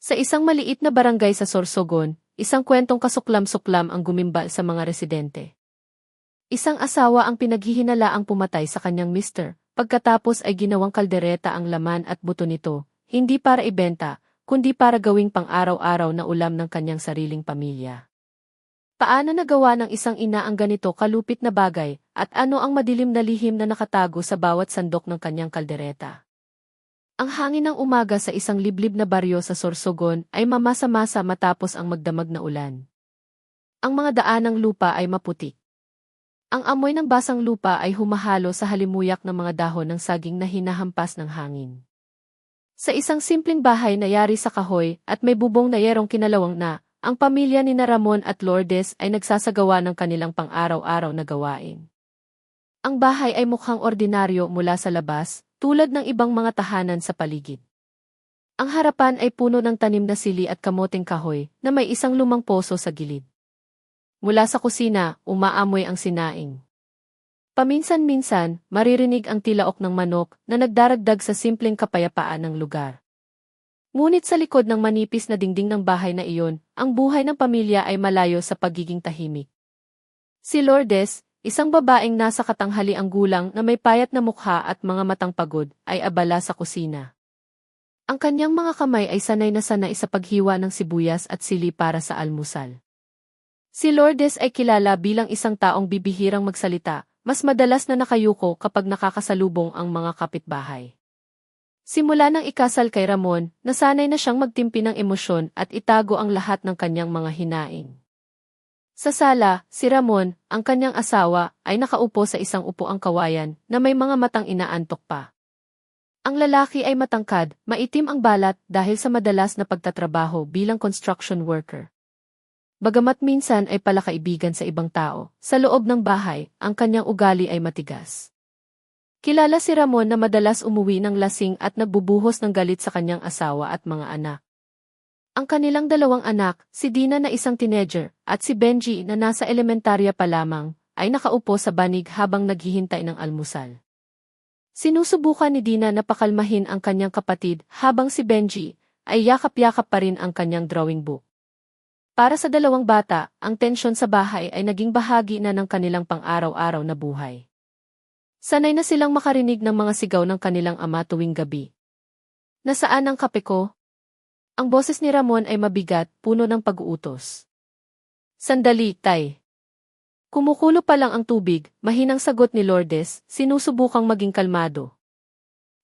Sa isang maliit na barangay sa Sorsogon, isang kwentong kasuklam-suklam ang gumimbal sa mga residente. Isang asawa ang pinaghihinalaang pumatay sa kanyang mister, pagkatapos ay ginawang kaldereta ang laman at buto nito, hindi para ibenta, kundi para gawing pang-araw-araw na ulam ng kanyang sariling pamilya. Paano nagawa ng isang ina ang ganito kalupit na bagay, at ano ang madilim na lihim na nakatago sa bawat sandok ng kanyang kaldereta? Ang hangin ng umaga sa isang liblib na baryo sa Sorsogon ay mamasa-masa matapos ang magdamag na ulan. Ang mga daan ng lupa ay maputik. Ang amoy ng basang lupa ay humahalo sa halimuyak ng mga dahon ng saging na hinahampas ng hangin. Sa isang simpleng bahay na yari sa kahoy at may bubong na yerong kinalawang na, ang pamilya ni Ramon at Lourdes ay nagsasagawa ng kanilang pang-araw-araw na gawain. Ang bahay ay mukhang ordinaryo mula sa labas, tulad ng ibang mga tahanan sa paligid. Ang harapan ay puno ng tanim na sili at kamoteng kahoy na may isang lumang poso sa gilid. Mula sa kusina, umaamoy ang sinaing. Paminsan-minsan, maririnig ang tilaok ng manok na nagdaragdag sa simpleng kapayapaan ng lugar. Ngunit sa likod ng manipis na dingding ng bahay na iyon, ang buhay ng pamilya ay malayo sa pagiging tahimik. Si Lourdes, isang babaeng nasa katanghaliang gulang na may payat na mukha at mga matang pagod, ay abala sa kusina. Ang kanyang mga kamay ay sanay na sanay sa paghiwa ng sibuyas at sili para sa almusal. Si Lourdes ay kilala bilang isang taong bibihirang magsalita, mas madalas na nakayuko kapag nakakasalubong ang mga kapitbahay. Simula nang ikasal kay Ramon, nasanay na siyang magtimpi ng emosyon at itago ang lahat ng kanyang mga hinaing. Sa sala, si Ramon, ang kanyang asawa, ay nakaupo sa isang upuang kawayan na may mga matang inaantok pa. Ang lalaki ay matangkad, maitim ang balat dahil sa madalas na pagtatrabaho bilang construction worker. Bagamat minsan ay palakaibigan sa ibang tao, sa loob ng bahay, ang kanyang ugali ay matigas. Kilala si Ramon na madalas umuwi ng lasing at nagbubuhos ng galit sa kanyang asawa at mga anak. Ang kanilang dalawang anak, si Dina na isang teenager, at si Benji na nasa elementarya pa lamang, ay nakaupo sa banig habang naghihintay ng almusal. Sinusubukan ni Dina na pakalmahin ang kanyang kapatid habang si Benji ay yakap-yakap pa rin ang kanyang drawing book. Para sa dalawang bata, ang tensyon sa bahay ay naging bahagi na ng kanilang pang-araw-araw na buhay. Sanay na silang makarinig ng mga sigaw ng kanilang ama tuwing gabi. Nasaan ang kape ko? Ang boses ni Ramon ay mabigat, puno ng pag-uutos. Sandali, tay. Kumukulo pa lang ang tubig, mahinang sagot ni Lourdes, sinusubukang maging kalmado.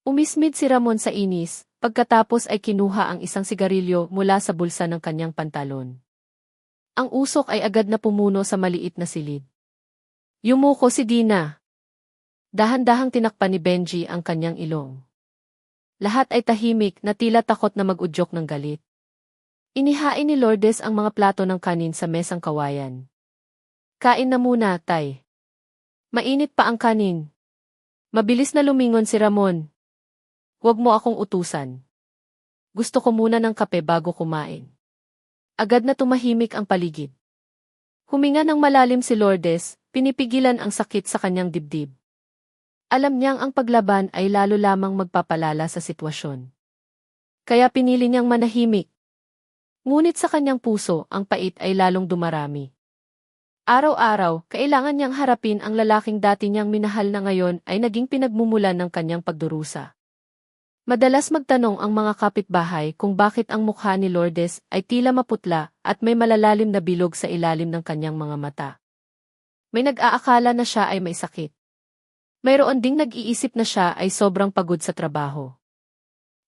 Umismid si Ramon sa inis, pagkatapos ay kinuha ang isang sigarilyo mula sa bulsa ng kanyang pantalon. Ang usok ay agad na pumuno sa maliit na silid. Yumuko si Dina. Dahan-dahang tinakpan ni Benji ang kanyang ilong. Lahat ay tahimik na tila takot na mag-udyok ng galit. Inihain ni Lourdes ang mga plato ng kanin sa mesang kawayan. Kain na muna, tay. Mainit pa ang kanin. Mabilis na lumingon si Ramon. Huwag mo akong utusan. Gusto ko muna ng kape bago kumain. Agad na tumahimik ang paligid. Huminga ng malalim si Lourdes, pinipigilan ang sakit sa kanyang dibdib. Alam niyang ang paglaban ay lalo lamang magpapalala sa sitwasyon. Kaya pinili niyang manahimik. Ngunit sa kanyang puso, ang pait ay lalong dumarami. Araw-araw, kailangan niyang harapin ang lalaking dati niyang minahal na ngayon ay naging pinagmumulan ng kanyang pagdurusa. Madalas magtanong ang mga kapitbahay kung bakit ang mukha ni Lourdes ay tila maputla at may malalalim na bilog sa ilalim ng kanyang mga mata. May nag-aakala na siya ay may sakit. Mayroon ding nag-iisip na siya ay sobrang pagod sa trabaho.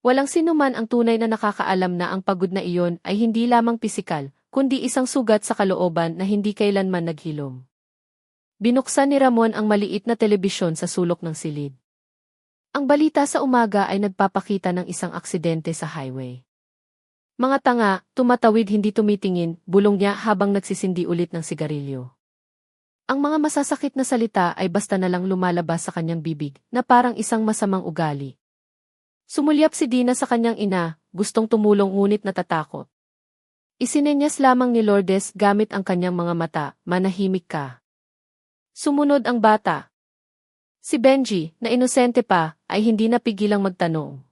Walang sinuman ang tunay na nakakaalam na ang pagod na iyon ay hindi lamang pisikal, kundi isang sugat sa kalooban na hindi kailanman naghilom. Binuksan ni Ramon ang maliit na telebisyon sa sulok ng silid. Ang balita sa umaga ay nagpapakita ng isang aksidente sa highway. Mga tanga, tumatawid hindi tumitingin, bulong niya habang nagsisindi ulit ng sigarilyo. Ang mga masasakit na salita ay basta na lang lumalabas sa kanyang bibig na parang isang masamang ugali. Sumulyap si Dina sa kanyang ina, gustong tumulong ngunit natatakot. Isinenyas lamang ni Lourdes gamit ang kanyang mga mata, manahimik ka. Sumunod ang bata. Si Benji, na inosente pa, ay hindi napigilang magtanong.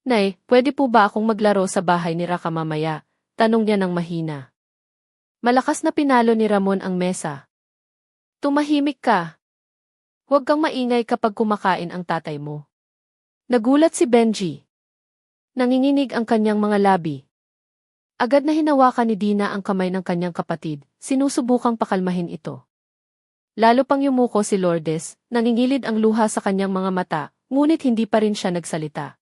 Nay, pwede po ba akong maglaro sa bahay ni Raka mamaya? Tanong niya ng mahina. Malakas na pinalo ni Ramon ang mesa. Tumahimik ka. Huwag kang maingay kapag kumakain ang tatay mo. Nagulat si Benji. Nanginginig ang kanyang mga labi. Agad na hinawakan ni Dina ang kamay ng kanyang kapatid, sinusubukang pakalmahin ito. Lalo pang yumuko si Lourdes, nangingilid ang luha sa kanyang mga mata, ngunit hindi pa rin siya nagsalita.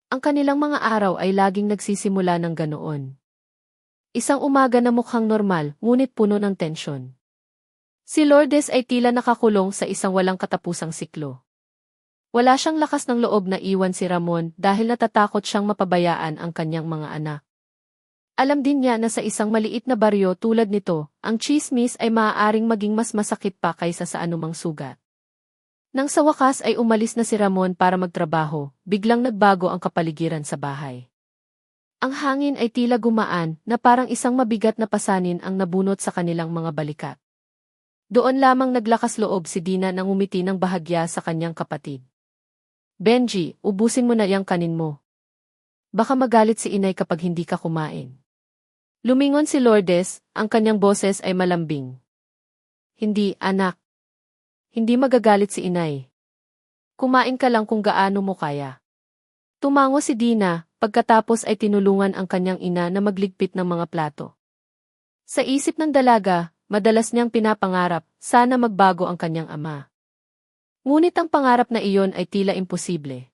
Ang kanilang mga araw ay laging nagsisimula ng ganoon. Isang umaga na mukhang normal, ngunit puno ng tensyon. Si Lourdes ay tila nakakulong sa isang walang katapusang siklo. Wala siyang lakas ng loob na iwan si Ramon dahil natatakot siyang mapabayaan ang kanyang mga anak. Alam din niya na sa isang maliit na baryo tulad nito, ang tsismis ay maaaring maging mas masakit pa kaysa sa anumang sugat. Nang sa wakas ay umalis na si Ramon para magtrabaho, biglang nagbago ang kapaligiran sa bahay. Ang hangin ay tila gumaan na parang isang mabigat na pasanin ang nabunot sa kanilang mga balikat. Doon lamang naglakas loob si Dina nang umiti ng bahagya sa kanyang kapatid. Benji, ubusin mo na yang kanin mo. Baka magalit si inay kapag hindi ka kumain. Lumingon si Lourdes, ang kanyang boses ay malambing. Hindi, anak. Hindi magagalit si inay. Kumain ka lang kung gaano mo kaya. Tumango si Dina, pagkatapos ay tinulungan ang kanyang ina na magligpit ng mga plato. Sa isip ng dalaga, madalas niyang pinapangarap, sana magbago ang kanyang ama. Ngunit ang pangarap na iyon ay tila imposible.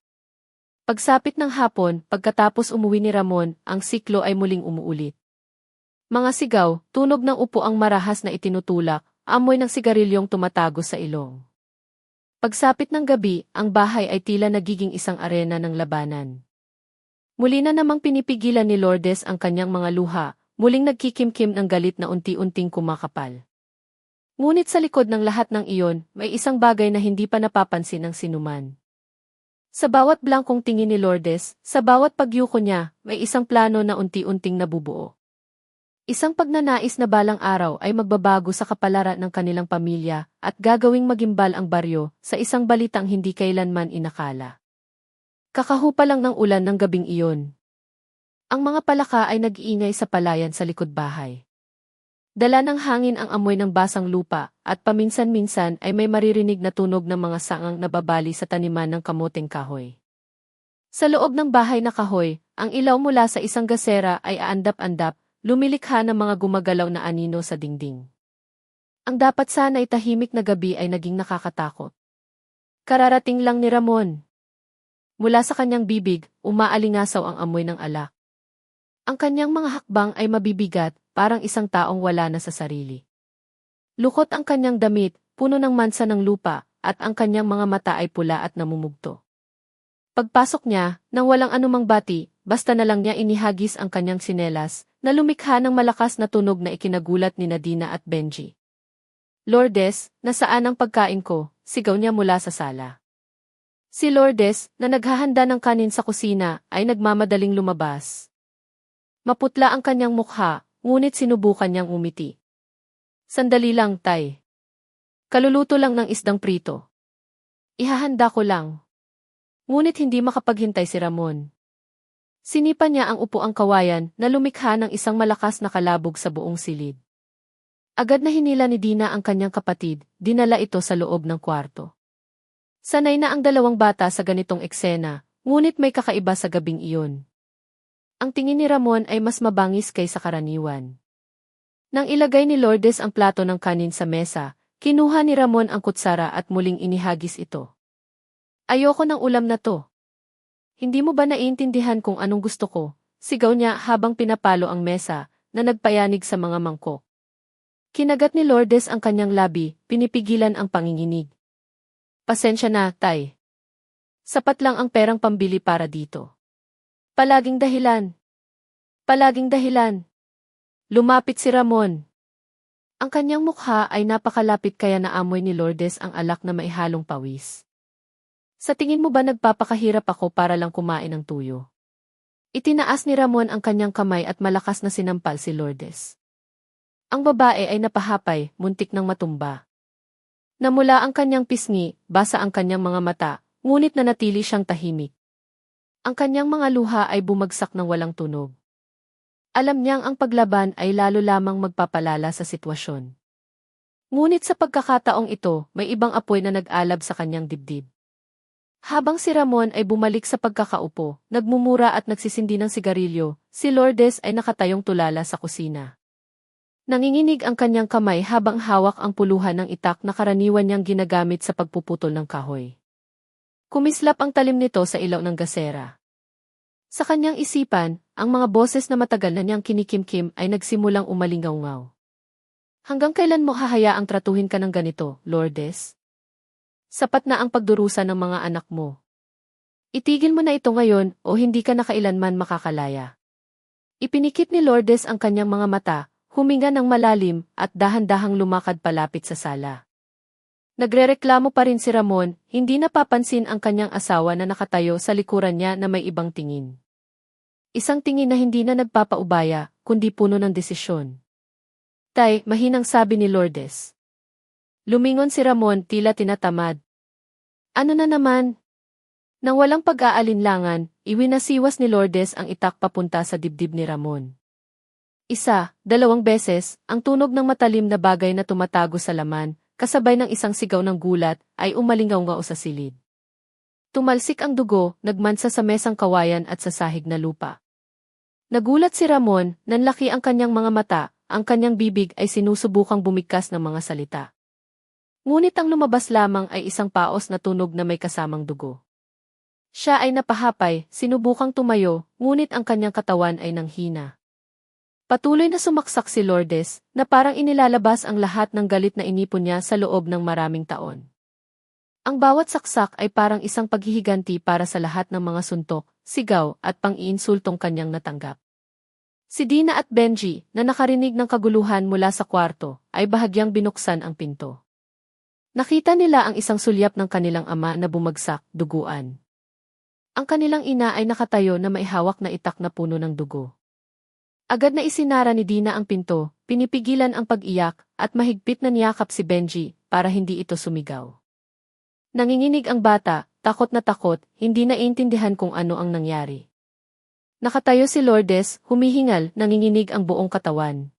Pagsapit ng hapon, pagkatapos umuwi ni Ramon, ang siklo ay muling umuulit. Mga sigaw, tunog ng upo ang marahas na itinutulak, amoy ng sigarilyong tumatago sa ilong. Pagsapit ng gabi, ang bahay ay tila nagiging isang arena ng labanan. Muli na namang pinipigilan ni Lourdes ang kanyang mga luha, muling nagkikimkim ng galit na unti-unting kumakapal. Ngunit sa likod ng lahat ng iyon, may isang bagay na hindi pa napapansin ng sinuman. Sa bawat blangkong tingin ni Lourdes, sa bawat pagyuko niya, may isang plano na unti-unting nabubuo. Isang pagnanais na balang araw ay magbabago sa kapalaran ng kanilang pamilya at gagawing magimbal ang baryo sa isang balitang hindi kailanman inakala. Kakahupa lang ng ulan ng gabing iyon. Ang mga palaka ay nag-iingay sa palayan sa likod bahay. Dala ng hangin ang amoy ng basang lupa at paminsan-minsan ay may maririnig na tunog ng mga sangang nababali sa taniman ng kamoteng kahoy. Sa loob ng bahay na kahoy, ang ilaw mula sa isang gasera ay aandap-andap, lumilikha ng mga gumagalaw na anino sa dingding. Ang dapat sana'y tahimik na gabi ay naging nakakatakot. Kararating lang ni Ramon. Mula sa kanyang bibig, umaalingasaw ang amoy ng alak. Ang kanyang mga hakbang ay mabibigat, parang isang taong wala na sa sarili. Lukot ang kanyang damit, puno ng mansa ng lupa, at ang kanyang mga mata ay pula at namumugto. Pagpasok niya, nang walang anumang bati, basta na lang niya inihagis ang kanyang sinelas, na lumikha ng malakas na tunog na ikinagulat ni Dina at Benji. Lourdes, nasaan ang pagkain ko? Sigaw niya mula sa sala. Si Lourdes, na naghahanda ng kanin sa kusina, ay nagmamadaling lumabas. Maputla ang kanyang mukha, ngunit sinubukan niyang umiti. Sandali lang, tay. Kaluluto lang ng isdang prito. Ihahanda ko lang. Ngunit hindi makapaghintay si Ramon. Sinipa niya ang upuang kawayan na lumikha ng isang malakas na kalabog sa buong silid. Agad na hinila ni Dina ang kanyang kapatid, dinala ito sa loob ng kwarto. Sanay na ang dalawang bata sa ganitong eksena, ngunit may kakaiba sa gabing iyon. Ang tingin ni Ramon ay mas mabangis kaysa karaniwan. Nang ilagay ni Lourdes ang plato ng kanin sa mesa, kinuha ni Ramon ang kutsara at muling inihagis ito. Ayoko ng ulam na to. Hindi mo ba naiintindihan kung anong gusto ko? Sigaw niya habang pinapalo ang mesa, na nagpayanig sa mga mangkok. Kinagat ni Lourdes ang kanyang labi, pinipigilan ang panginginig. Pasensya na, tay. Sapat lang ang perang pambili para dito. Palaging dahilan. Palaging dahilan. Lumapit si Ramon. Ang kanyang mukha ay napakalapit kaya naamoy ni Lourdes ang alak na maihalong pawis. Sa tingin mo ba nagpapakahirap ako para lang kumain ng tuyo? Itinaas ni Ramon ang kanyang kamay at malakas na sinampal si Lourdes. Ang babae ay napahapay, muntik ng matumba. Namula ang kanyang pisngi, basa ang kanyang mga mata, ngunit nanatili siyang tahimik. Ang kanyang mga luha ay bumagsak ng walang tunog. Alam niyang ang paglaban ay lalo lamang magpapalala sa sitwasyon. Ngunit sa pagkakataong ito, may ibang apoy na nag-alab sa kanyang dibdib. Habang si Ramon ay bumalik sa pagkakaupo, nagmumura at nagsisindi ng sigarilyo, si Lourdes ay nakatayong tulala sa kusina. Nanginginig ang kanyang kamay habang hawak ang puluhan ng itak na karaniwan niyang ginagamit sa pagpuputol ng kahoy. Kumislap ang talim nito sa ilaw ng gasera. Sa kanyang isipan, ang mga boses na matagal na niyang kinikimkim ay nagsimulang umalingaw-ngaw. Hanggang kailan mo hahayaang tratuhin ka ng ganito, Lourdes? Sapat na ang pagdurusa ng mga anak mo. Itigil mo na ito ngayon o hindi ka na kailanman makakalaya. Ipinikit ni Lourdes ang kanyang mga mata, huminga ng malalim at dahan-dahang lumakad palapit sa sala. Nagrereklamo pa rin si Ramon, hindi napapansin ang kanyang asawa na nakatayo sa likuran niya na may ibang tingin. Isang tingin na hindi na nagpapaubaya, kundi puno ng desisyon. Tay, mahinang sabi ni Lourdes. Lumingon si Ramon tila tinatamad. Ano na naman? Nang walang pag-aalinlangan, iwinasiwas ni Lourdes ang itak papunta sa dibdib ni Ramon. Isa, dalawang beses, ang tunog ng matalim na bagay na tumatago sa laman, kasabay ng isang sigaw ng gulat, ay umalingaw-ngao sa silid. Tumalsik ang dugo, nagmansa sa mesang kawayan at sa sahig na lupa. Nagulat si Ramon, nanlaki ang kanyang mga mata, ang kanyang bibig ay sinusubukang bumigkas ng mga salita. Ngunit ang lumabas lamang ay isang paos na tunog na may kasamang dugo. Siya ay napahapay, sinubukang tumayo, ngunit ang kanyang katawan ay nanghina. Patuloy na sumaksak si Lourdes, na parang inilalabas ang lahat ng galit na inipon niya sa loob ng maraming taon. Ang bawat saksak ay parang isang paghihiganti para sa lahat ng mga suntok, sigaw, at pang-iinsultong kanyang natanggap. Si Dina at Benji, na nakarinig ng kaguluhan mula sa kwarto, ay bahagyang binuksan ang pinto. Nakita nila ang isang sulyap ng kanilang ama na bumagsak, duguan. Ang kanilang ina ay nakatayo na may hawak na itak na puno ng dugo. Agad na isinara ni Dina ang pinto, pinipigilan ang pag-iyak, at mahigpit na niyakap si Benji para hindi ito sumigaw. Nanginginig ang bata, takot na takot, hindi naiintindihan kung ano ang nangyari. Nakatayo si Lourdes, humihingal, nanginginig ang buong katawan.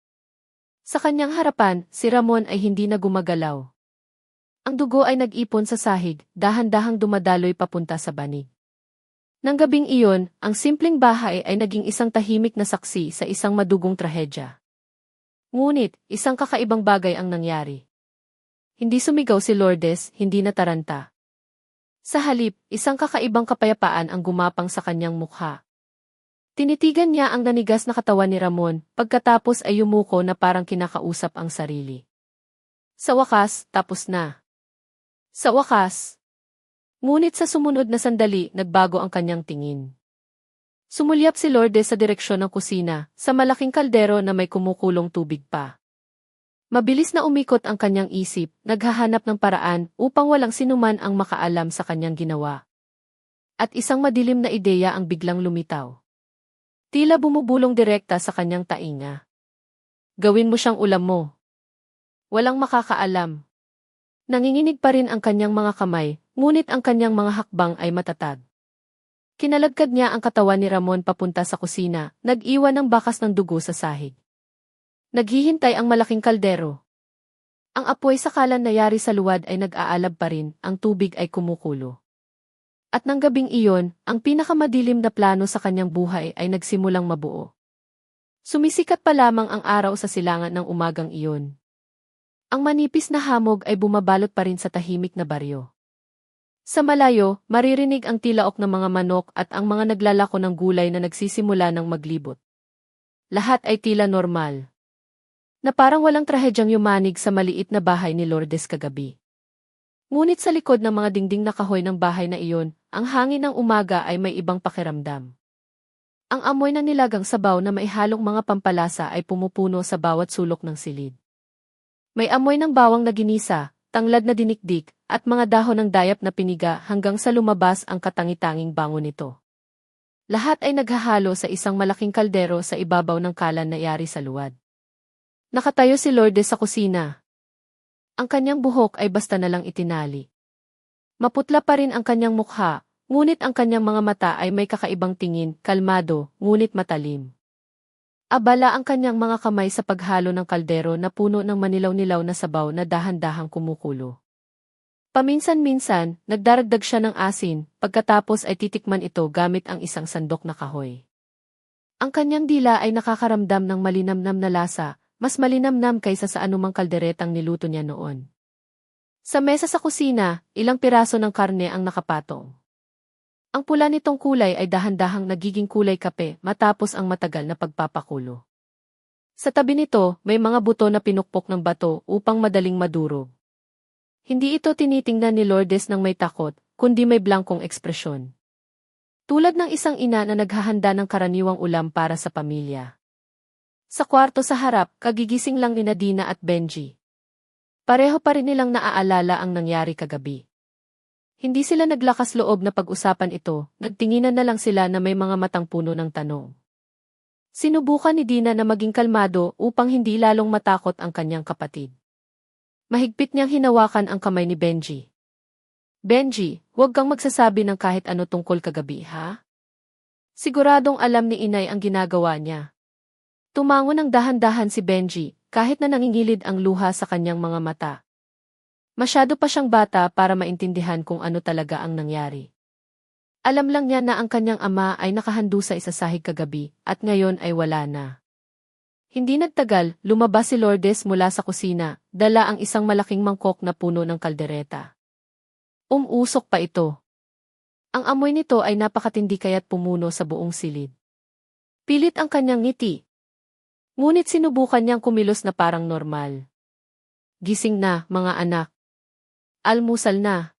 Sa kanyang harapan, si Ramon ay hindi na gumagalaw. Ang dugo ay nag-ipon sa sahig, dahan-dahang dumadaloy papunta sa banig. Nang gabing iyon, ang simpleng bahay ay naging isang tahimik na saksi sa isang madugong trahedya. Ngunit, isang kakaibang bagay ang nangyari. Hindi sumigaw si Lourdes, hindi nataranta. Sa halip, isang kakaibang kapayapaan ang gumapang sa kanyang mukha. Tinitigan niya ang nanigas na katawan ni Ramon, pagkatapos ay yumuko na parang kinakausap ang sarili. Sa wakas, tapos na. Sa wakas. Ngunit sa sumunod na sandali, nagbago ang kanyang tingin. Sumulyap si Lourdes sa direksyon ng kusina, sa malaking kaldero na may kumukulong tubig pa. Mabilis na umikot ang kanyang isip, naghahanap ng paraan upang walang sinuman ang makaalam sa kanyang ginawa. At isang madilim na ideya ang biglang lumitaw. Tila bumubulong direkta sa kanyang tainga. Gawin mo siyang ulam mo. Walang makakaalam. Nanginginig pa rin ang kanyang mga kamay, ngunit ang kanyang mga hakbang ay matatag. Kinalagkad niya ang katawan ni Ramon papunta sa kusina, nag-iwan ng bakas ng dugo sa sahig. Naghihintay ang malaking kaldero. Ang apoy sa kalan na yari sa luwad ay nag-aalab pa rin, ang tubig ay kumukulo. At nang gabing iyon, ang pinakamadilim na plano sa kanyang buhay ay nagsimulang mabuo. Sumisikat pa lamang ang araw sa silangan ng umagang iyon. Ang manipis na hamog ay bumabalot pa rin sa tahimik na baryo. Sa malayo, maririnig ang tilaok ng mga manok at ang mga naglalako ng gulay na nagsisimula ng maglibot. Lahat ay tila normal. Na parang walang trahedyang yumanig sa maliit na bahay ni Lourdes kagabi. Ngunit sa likod ng mga dingding na kahoy ng bahay na iyon, ang hangin ng umaga ay may ibang pakiramdam. Ang amoy ng nilagang sabaw na may halong mga pampalasa ay pumupuno sa bawat sulok ng silid. May amoy ng bawang na ginisa, tanglad na dinikdik, at mga dahon ng dayap na piniga hanggang sa lumabas ang katangi-tanging bango nito. Lahat ay naghahalo sa isang malaking kaldero sa ibabaw ng kalan na yari sa luwad. Nakatayo si Lourdes sa kusina. Ang kanyang buhok ay basta na lang itinali. Maputla pa rin ang kanyang mukha, Ngunit ang kanyang mga mata ay may kakaibang tingin, kalmado, ngunit matalim. Abala ang kanyang mga kamay sa paghalo ng kaldero na puno ng manilaw-nilaw na sabaw na dahan-dahang kumukulo. Paminsan-minsan, nagdaragdag siya ng asin, pagkatapos ay titikman ito gamit ang isang sandok na kahoy. Ang kanyang dila ay nakakaramdam ng malinamnam na lasa, mas malinamnam kaysa sa anumang kalderetang niluto niya noon. Sa mesa sa kusina, ilang piraso ng karne ang nakapatong. Ang pula nitong kulay ay dahan-dahang nagiging kulay kape matapos ang matagal na pagpapakulo. Sa tabi nito, may mga buto na pinukpok ng bato upang madaling madurog. Hindi ito tinitingnan ni Lourdes ng may takot, kundi may blankong ekspresyon. Tulad ng isang ina na naghahanda ng karaniwang ulam para sa pamilya. Sa kwarto sa harap, kagigising lang ni Dina at Benji. Pareho pa rin nilang naaalala ang nangyari kagabi. Hindi sila naglakas loob na pag-usapan ito, nagtinginan na lang sila na may mga matang puno ng tanong. Sinubukan ni Dina na maging kalmado upang hindi lalong matakot ang kanyang kapatid. Mahigpit niyang hinawakan ang kamay ni Benji. Benji, huwag kang magsasabi ng kahit ano tungkol kagabi, ha? Siguradong alam ni Inay ang ginagawa niya. Tumango ng dahan-dahan si Benji, kahit na nangingilid ang luha sa kanyang mga mata. Masyado pa siyang bata para maintindihan kung ano talaga ang nangyari. Alam lang niya na ang kanyang ama ay nakahandusay sa sahig kagabi at ngayon ay wala na. Hindi nagtagal, lumabas si Lourdes mula sa kusina, dala ang isang malaking mangkok na puno ng kaldereta. Umusok pa ito. Ang amoy nito ay napakatindi kaya't pumuno sa buong silid. Pilit ang kanyang ngiti. Ngunit sinubukan niyang kumilos na parang normal. Gising na, mga anak. Almusal na.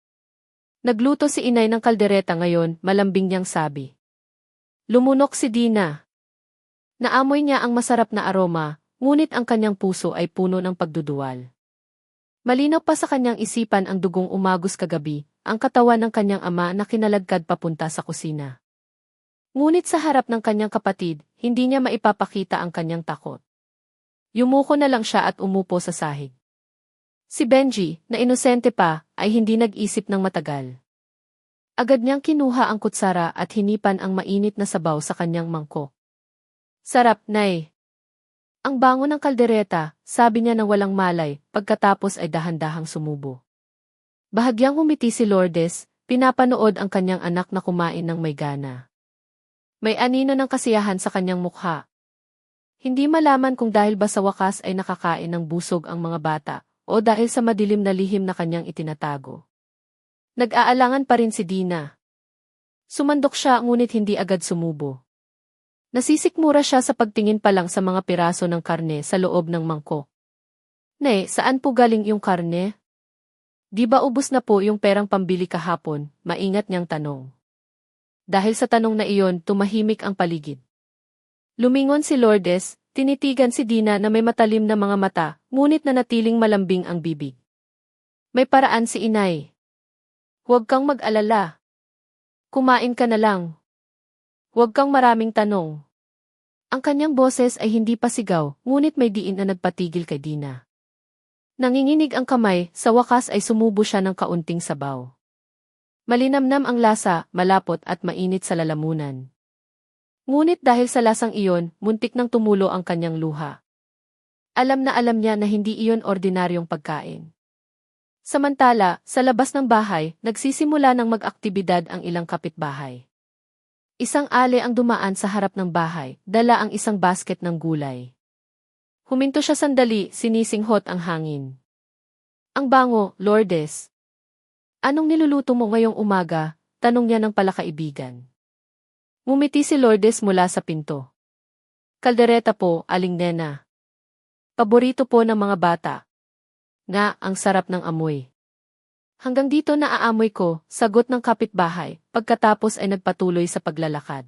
Nagluto si Inay ng kaldereta ngayon, malambing niyang sabi. Lumunok si Dina. Naamoy niya ang masarap na aroma, ngunit ang kanyang puso ay puno ng pagduduwal. Malinaw pa sa kanyang isipan ang dugong umagos kagabi, ang katawan ng kanyang ama na kinaladkad papunta sa kusina. Ngunit sa harap ng kanyang kapatid, hindi niya maipapakita ang kanyang takot. Yumuko na lang siya at umupo sa sahig. Si Benji, na inosente pa, ay hindi nag-isip ng matagal. Agad niyang kinuha ang kutsara at hinipan ang mainit na sabaw sa kanyang mangkok. Sarap, Nay. Ang bango ng kaldereta, sabi niya ng walang malay, pagkatapos ay dahan-dahang sumubo. Bahagyang humiti si Lourdes, pinapanood ang kanyang anak na kumain ng may gana. May anino ng kasiyahan sa kanyang mukha. Hindi malaman kung dahil ba sa wakas ay nakakain ng busog ang mga bata, o dahil sa madilim na lihim na kanyang itinatago. Nag-aalangan pa rin si Dina. Sumandok siya ngunit hindi agad sumubo. Nasisikmura siya sa pagtingin pa lang sa mga piraso ng karne sa loob ng mangkok. Ne, saan po galing yung karne? Di ba ubos na po yung perang pambili kahapon? Maingat niyang tanong. Dahil sa tanong na iyon, tumahimik ang paligid. Lumingon si Lourdes, tinitigan si Dina na may matalim na mga mata, ngunit nanatiling malambing ang bibig. May paraan si Inay. Huwag kang mag-alala. Kumain ka na lang. Huwag kang maraming tanong. Ang kanyang boses ay hindi pa sigaw, ngunit may diin na nagpatigil kay Dina. Nanginginig ang kamay, sa wakas ay sumubo siya ng kaunting sabaw. Malinamnam ang lasa, malapot at mainit sa lalamunan. Ngunit dahil sa lasang iyon, muntik nang tumulo ang kanyang luha. Alam niya na hindi iyon ordinaryong pagkain. Samantala, sa labas ng bahay, nagsisimula ng mag-aktibidad ang ilang kapitbahay. Isang ale ang dumaan sa harap ng bahay, dala ang isang basket ng gulay. Huminto siya sandali, sinisinghot ang hangin. Ang bango, Lourdes. Anong niluluto mo ngayong umaga? Tanong niya ng palakaibigan. Ngumiti si Lourdes mula sa pinto. Kaldereta po, Aling Nena. Paborito po ng mga bata. Nga, ang sarap ng amoy. Hanggang dito naaamoy ko, sagot ng kapitbahay, pagkatapos ay nagpatuloy sa paglalakad.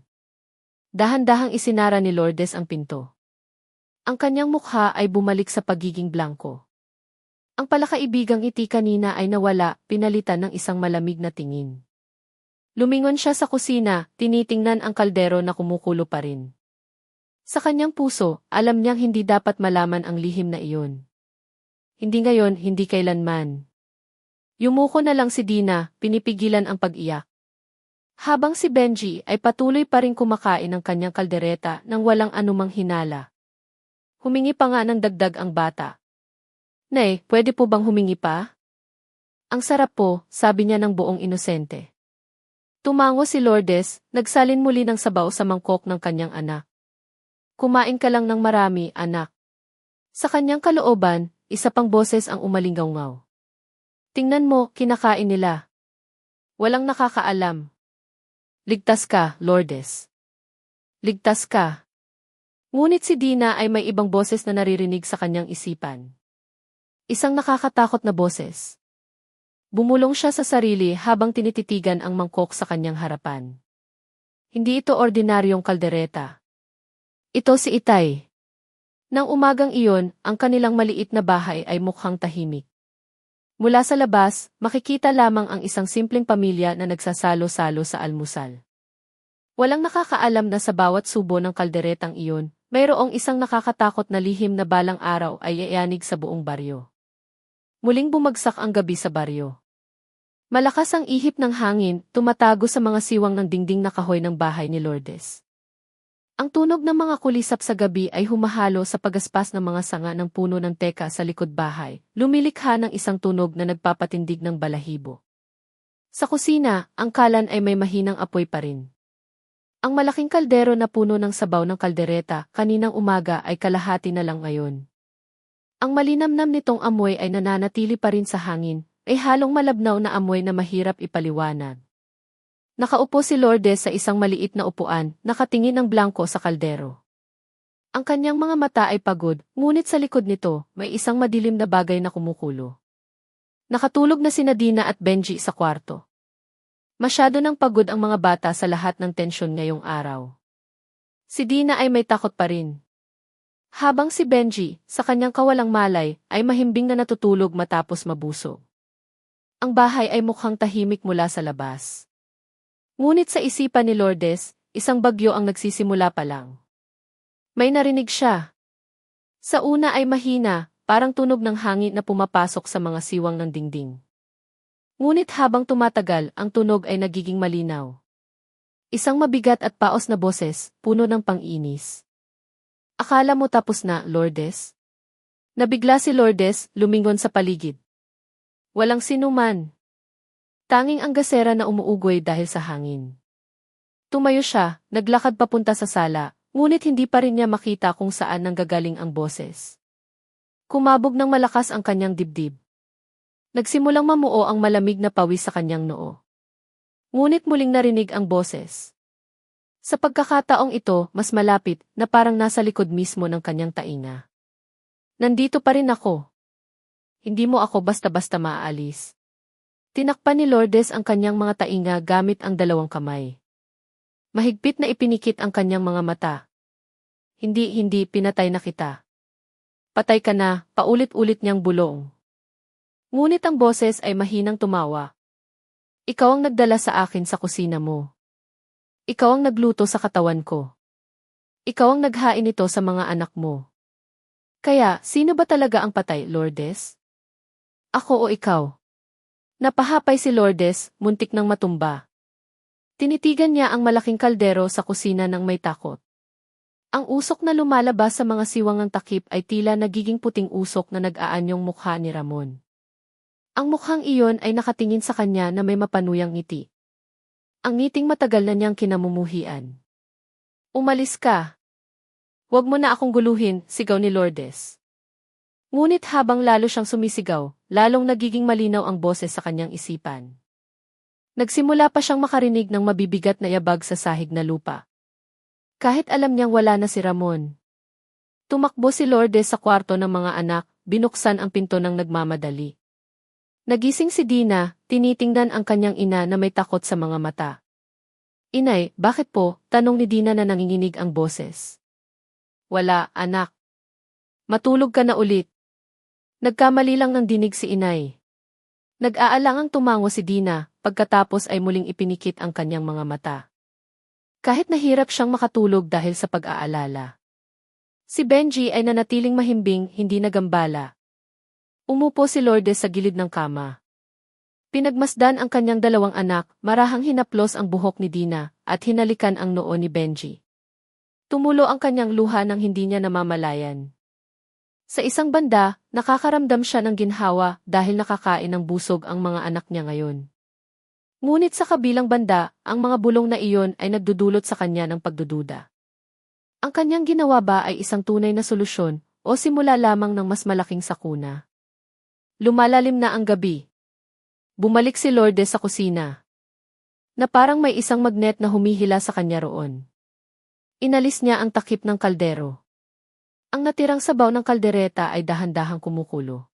Dahan-dahang isinara ni Lourdes ang pinto. Ang kanyang mukha ay bumalik sa pagiging blanko. Ang palakaibigang ngiti kanina ay nawala, pinalitan ng isang malamig na tingin. Lumingon siya sa kusina, tinitingnan ang kaldero na kumukulo pa rin. Sa kanyang puso, alam niyang hindi dapat malaman ang lihim na iyon. Hindi ngayon, hindi kailanman. Yumuko na lang si Dina, pinipigilan ang pag-iyak. Habang si Benji ay patuloy pa rin kumakain ng kanyang kaldereta nang walang anumang hinala. Humingi pa nga ng dagdag ang bata. Nay, pwede po bang humingi pa? Ang sarap po, sabi niya ng buong inosente. Tumango si Lourdes, nagsalin muli ng sabaw sa mangkok ng kanyang anak. Kumain ka lang ng marami, anak. Sa kanyang kalooban, isa pang boses ang umalingaw-ngaw. Tingnan mo, kinakain nila. Walang nakakaalam. Ligtas ka, Lourdes. Ligtas ka. Ngunit si Dina ay may ibang boses na naririnig sa kanyang isipan. Isang nakakatakot na boses. Bumulong siya sa sarili habang tinititigan ang mangkok sa kanyang harapan. Hindi ito ordinaryong kaldereta. Ito si Itay. Nang umagang iyon, ang kanilang maliit na bahay ay mukhang tahimik. Mula sa labas, makikita lamang ang isang simpleng pamilya na nagsasalo-salo sa almusal. Walang nakakaalam na sa bawat subo ng kalderetang iyon, mayroong isang nakakatakot na lihim na balang araw ay yayanig sa buong baryo. Muling bumagsak ang gabi sa baryo. Malakas ang ihip ng hangin, tumatago sa mga siwang ng dingding na kahoy ng bahay ni Lourdes. Ang tunog ng mga kulisap sa gabi ay humahalo sa pagaspas ng mga sanga ng puno ng teka sa likod bahay, lumilikha ng isang tunog na nagpapatindig ng balahibo. Sa kusina, ang kalan ay may mahinang apoy pa rin. Ang malaking kaldero na puno ng sabaw ng kaldereta kaninang umaga ay kalahati na lang ngayon. Ang malinamnam nitong amoy ay nananatili pa rin sa hangin, ay halong malabnaw na amoy na mahirap ipaliwanag. Nakaupo si Lourdes sa isang maliit na upuan, nakatingin ng blanko sa kaldero. Ang kanyang mga mata ay pagod, ngunit sa likod nito, may isang madilim na bagay na kumukulo. Nakatulog na sina Dina at Benji sa kwarto. Masyado nang pagod ang mga bata sa lahat ng tensyon ngayong araw. Si Dina ay may takot pa rin. Habang si Benji, sa kanyang kawalang malay, ay mahimbing na natutulog matapos mabusog. Ang bahay ay mukhang tahimik mula sa labas. Ngunit sa isipan ni Lourdes, isang bagyo ang nagsisimula pa lang. May narinig siya. Sa una ay mahina, parang tunog ng hangin na pumapasok sa mga siwang ng dingding. Ngunit habang tumatagal, ang tunog ay nagiging malinaw. Isang mabigat at paos na boses, puno ng pang-inis. Akala mo tapos na, Lourdes? Nabigla si Lourdes, lumingon sa paligid. Walang sinuman. Tanging ang gasera na umuugoy dahil sa hangin. Tumayo siya, naglakad papunta sa sala, ngunit hindi pa rin niya makita kung saan nanggagaling ang boses. Kumabog ng malakas ang kanyang dibdib. Nagsimulang mamuo ang malamig na pawis sa kanyang noo. Ngunit muling narinig ang boses. Sa pagkakataong ito, mas malapit na parang nasa likod mismo ng kanyang tainga. Nandito pa rin ako. Hindi mo ako basta-basta maaalis. Tinakpan ni Lourdes ang kanyang mga tainga gamit ang dalawang kamay. Mahigpit na ipinikit ang kanyang mga mata. Hindi, pinatay na kita. Patay ka na, paulit-ulit niyang bulong. Ngunit ang boses ay mahinang tumawa. Ikaw ang nagdala sa akin sa kusina mo. Ikaw ang nagluto sa katawan ko. Ikaw ang naghain ito sa mga anak mo. Kaya, sino ba talaga ang patay, Lourdes? Ako o ikaw? Napahapay si Lourdes, muntik nang matumba. Tinitigan niya ang malaking kaldero sa kusina ng may takot. Ang usok na lumalabas sa mga siwang ng takip ay tila nagiging puting usok na nag-aanyong mukha ni Ramon. Ang mukhang iyon ay nakatingin sa kanya na may mapanuyang ngiti. Ang ngiting matagal na niyang kinamumuhian. Umalis ka. Huwag mo na akong guluhin, sigaw ni Lourdes. Ngunit habang lalo siyang sumisigaw, lalong nagiging malinaw ang boses sa kanyang isipan. Nagsimula pa siyang makarinig ng mabibigat na yabag sa sahig na lupa. Kahit alam niyang wala na si Ramon. Tumakbo si Lourdes sa kwarto ng mga anak, binuksan ang pinto ng nagmamadali. Nagising si Dina, tinitingnan ang kanyang ina na may takot sa mga mata. Inay, bakit po? Tanong ni Dina na nanginginig ang boses. Wala, anak. Matulog ka na ulit. Nagkamali lang ng dinig si inay. Nag-aalangang tumango si Dina, pagkatapos ay muling ipinikit ang kanyang mga mata. Kahit nahirap siyang makatulog dahil sa pag-aalala. Si Benji ay nanatiling mahimbing, hindi nagambala. Umupo si Lourdes sa gilid ng kama. Pinagmasdan ang kanyang dalawang anak, marahang hinaplos ang buhok ni Dina, at hinalikan ang noo ni Benji. Tumulo ang kanyang luha nang hindi niya namamalayan. Sa isang banda, nakakaramdam siya ng ginhawa dahil nakakain ng busog ang mga anak niya ngayon. Ngunit sa kabilang banda, ang mga bulong na iyon ay nagdudulot sa kanya ng pagdududa. Ang kanyang ginawa ba ay isang tunay na solusyon o simula lamang ng mas malaking sakuna? Lumalalim na ang gabi. Bumalik si Lourdes sa kusina, na parang may isang magnet na humihila sa kanya roon. Inalis niya ang takip ng kaldero. Ang natirang sabaw ng kaldereta ay dahan-dahang kumukulo.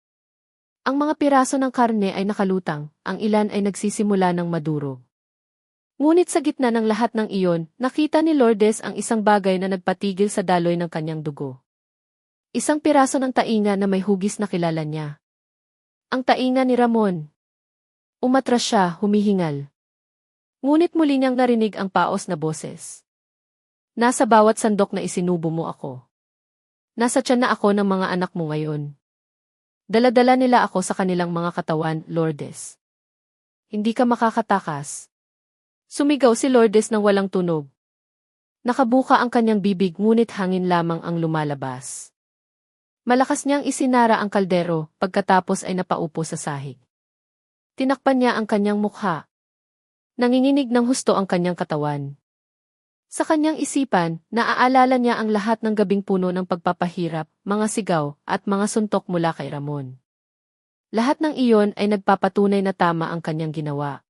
Ang mga piraso ng karne ay nakalutang, ang ilan ay nagsisimula ng madurog. Ngunit sa gitna ng lahat ng iyon, nakita ni Lourdes ang isang bagay na nagpatigil sa daloy ng kanyang dugo. Isang piraso ng tainga na may hugis na kilala niya. Ang tainga ni Ramon. Umatras siya, humihingal. Ngunit muli niyang narinig ang paos na boses. Nasa bawat sandok na isinubo mo ako. Nasa tiyan na ako ng mga anak mo ngayon. Dala-dala nila ako sa kanilang mga katawan, Lourdes. Hindi ka makakatakas. Sumigaw si Lourdes nang walang tunog. Nakabuka ang kanyang bibig ngunit hangin lamang ang lumalabas. Malakas niyang isinara ang kaldero, pagkatapos ay napaupo sa sahig. Tinakpan niya ang kanyang mukha. Nanginginig ng husto ang kanyang katawan. Sa kanyang isipan, naaalala niya ang lahat ng gabing puno ng pagpapahirap, mga sigaw, at mga suntok mula kay Ramon. Lahat ng iyon ay nagpapatunay na tama ang kanyang ginawa.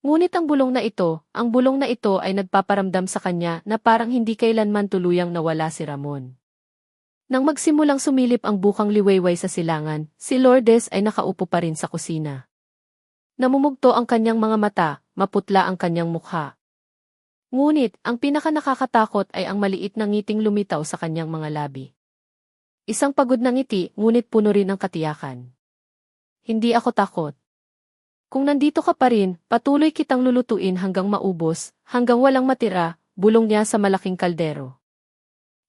Ngunit ang bulong na ito ay nagpaparamdam sa kanya na parang hindi kailanman tuluyang nawala si Ramon. Nang magsimulang sumilip ang bukang liwayway sa silangan, si Lourdes ay nakaupo pa rin sa kusina. Namumugto ang kanyang mga mata, maputla ang kanyang mukha. Ngunit, ang pinakanakakatakot ay ang maliit na ngiting lumitaw sa kanyang mga labi. Isang pagod na ngiti, ngunit puno rin ng katiyakan. Hindi ako takot. Kung nandito ka pa rin, patuloy kitang lulutuin hanggang maubos, hanggang walang matira, bulong niya sa malaking kaldero.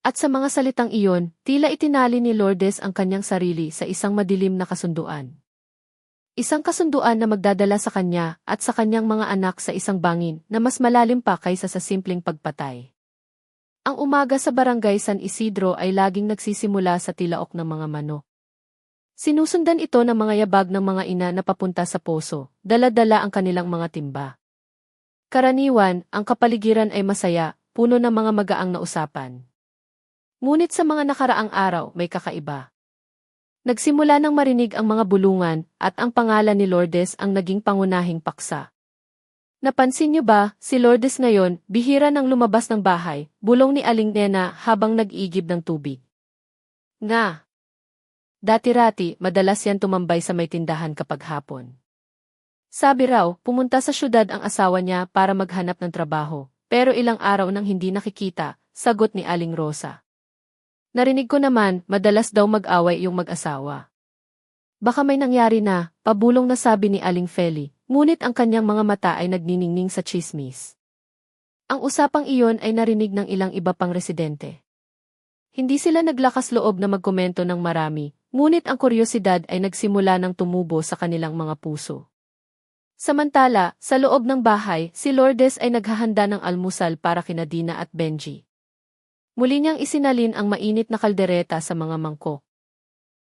At sa mga salitang iyon, tila itinali ni Lourdes ang kanyang sarili sa isang madilim na kasunduan. Isang kasunduan na magdadala sa kanya at sa kanyang mga anak sa isang bangin na mas malalim pa kaysa sa simpleng pagpatay. Ang umaga sa barangay San Isidro ay laging nagsisimula sa tilaok ng mga manok. Sinusundan ito ng mga yabag ng mga ina na papunta sa poso, dala-dala ang kanilang mga timba. Karaniwan, ang kapaligiran ay masaya, puno ng mga magaang na usapan. Ngunit sa mga nakaraang araw may kakaiba. Nagsimula nang marinig ang mga bulungan at ang pangalan ni Lourdes ang naging pangunahing paksa. Napansin niyo ba, si Lourdes ngayon, bihira nang lumabas ng bahay, bulong ni Aling Nena habang nag-iigib ng tubig. Nga! Dati-rati, madalas yan tumambay sa may tindahan kapag hapon. Sabi raw, pumunta sa syudad ang asawa niya para maghanap ng trabaho, pero ilang araw nang hindi nakikita, sagot ni Aling Rosa. Narinig ko naman, madalas daw mag-away yung mag-asawa. Baka may nangyari na, pabulong na sabi ni Aling Feli, ngunit ang kanyang mga mata ay nagniningning sa tsismis. Ang usapang iyon ay narinig ng ilang iba pang residente. Hindi sila naglakas loob na magkomento ng marami, ngunit ang kuryosidad ay nagsimula ng tumubo sa kanilang mga puso. Samantala, sa loob ng bahay, si Lourdes ay naghahanda ng almusal para kina Dina at Benji. Muli niyang isinalin ang mainit na kaldereta sa mga mangkok.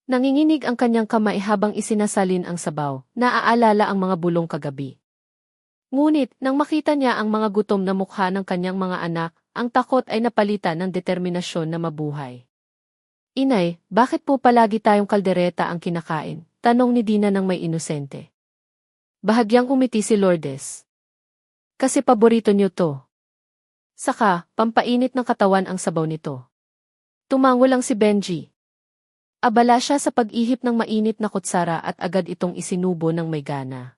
Nanginginig ang kanyang kamay habang isinasalin ang sabaw, naaalala ang mga bulong kagabi. Ngunit, nang makita niya ang mga gutom na mukha ng kanyang mga anak, ang takot ay napalitan ng determinasyon na mabuhay. Inay, bakit po palagi tayong kaldereta ang kinakain? Tanong ni Dina ng may inosente. Bahagyang umiti si Lourdes. Kasi paborito niyo to. Saka, pampainit ng katawan ang sabaw nito. Tumango lang si Benji. Abala siya sa pag-ihip ng mainit na kutsara at agad itong isinubo ng may gana.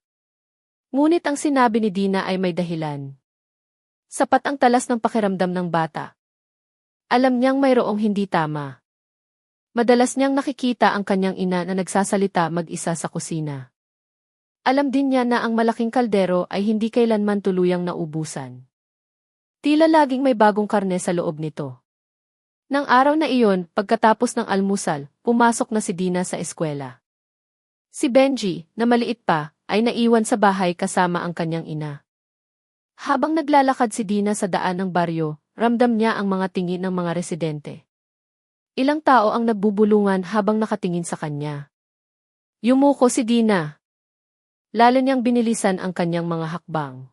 Ngunit ang sinabi ni Dina ay may dahilan. Sapat ang talas ng pakiramdam ng bata. Alam niyang mayroong hindi tama. Madalas niyang nakikita ang kanyang ina na nagsasalita mag-isa sa kusina. Alam din niya na ang malaking kaldero ay hindi kailanman tuluyang naubusan. Tila laging may bagong karne sa loob nito. Nang araw na iyon, pagkatapos ng almusal, pumasok na si Dina sa eskwela. Si Benji, na maliit pa, ay naiwan sa bahay kasama ang kanyang ina. Habang naglalakad si Dina sa daan ng baryo, ramdam niya ang mga tingin ng mga residente. Ilang tao ang nagbubulungan habang nakatingin sa kanya. Yumuko si Dina. Lalo niyang binilisan ang kanyang mga hakbang.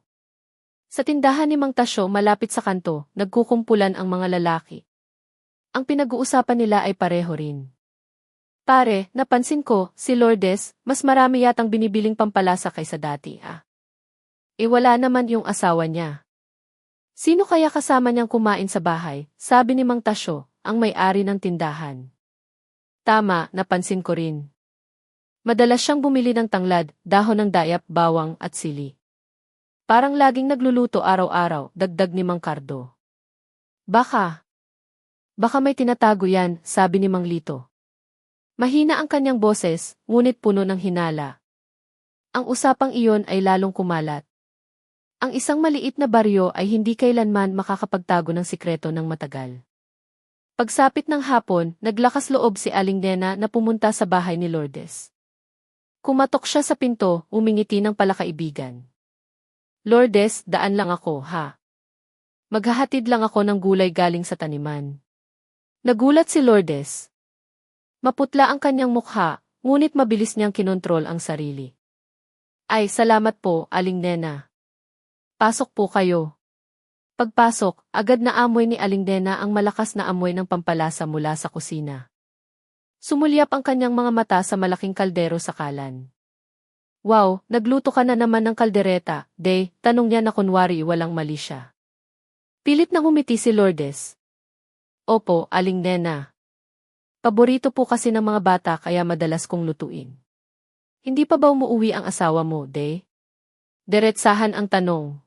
Sa tindahan ni Mang Tasyo malapit sa kanto, nagkukumpulan ang mga lalaki. Ang pinag-uusapan nila ay pareho rin. Pare, napansin ko, si Lourdes, mas marami yatang binibiling pampalasa kaysa dati wala naman yung asawa niya. Sino kaya kasama niyang kumain sa bahay? Sabi ni Mang Tasyo, ang may-ari ng tindahan. Tama, napansin ko rin. Madalas siyang bumili ng tanglad, dahon ng dayap, bawang at sili. Parang laging nagluluto araw-araw, dagdag ni Mang Cardo. Baka may tinatago yan, sabi ni Mang Lito. Mahina ang kanyang boses, ngunit puno ng hinala. Ang usapang iyon ay lalong kumalat. Ang isang maliit na baryo ay hindi kailanman makakapagtago ng sikreto ng matagal. Pagsapit ng hapon, naglakas loob si Aling Nena na pumunta sa bahay ni Lourdes. Kumatok siya sa pinto, umingiti ng palakaibigan. Lourdes, daan lang ako, ha? Maghahatid lang ako ng gulay galing sa taniman. Nagulat si Lourdes. Maputla ang kanyang mukha, ngunit mabilis niyang kinontrol ang sarili. Ay, salamat po, Aling Nena. Pasok po kayo. Pagpasok, agad na amoy ni Aling Nena ang malakas na amoy ng pampalasa mula sa kusina. Sumulyap ang kanyang mga mata sa malaking kaldero sa kalan. Wow, nagluto ka na naman ng kaldereta, tanong niya na kunwari walang mali siya. Pilit na ngumiti si Lourdes. Opo, Aling Nena. Paborito po kasi ng mga bata kaya madalas kong lutuin. Hindi pa ba umuuwi ang asawa mo, Diretsahan ang tanong.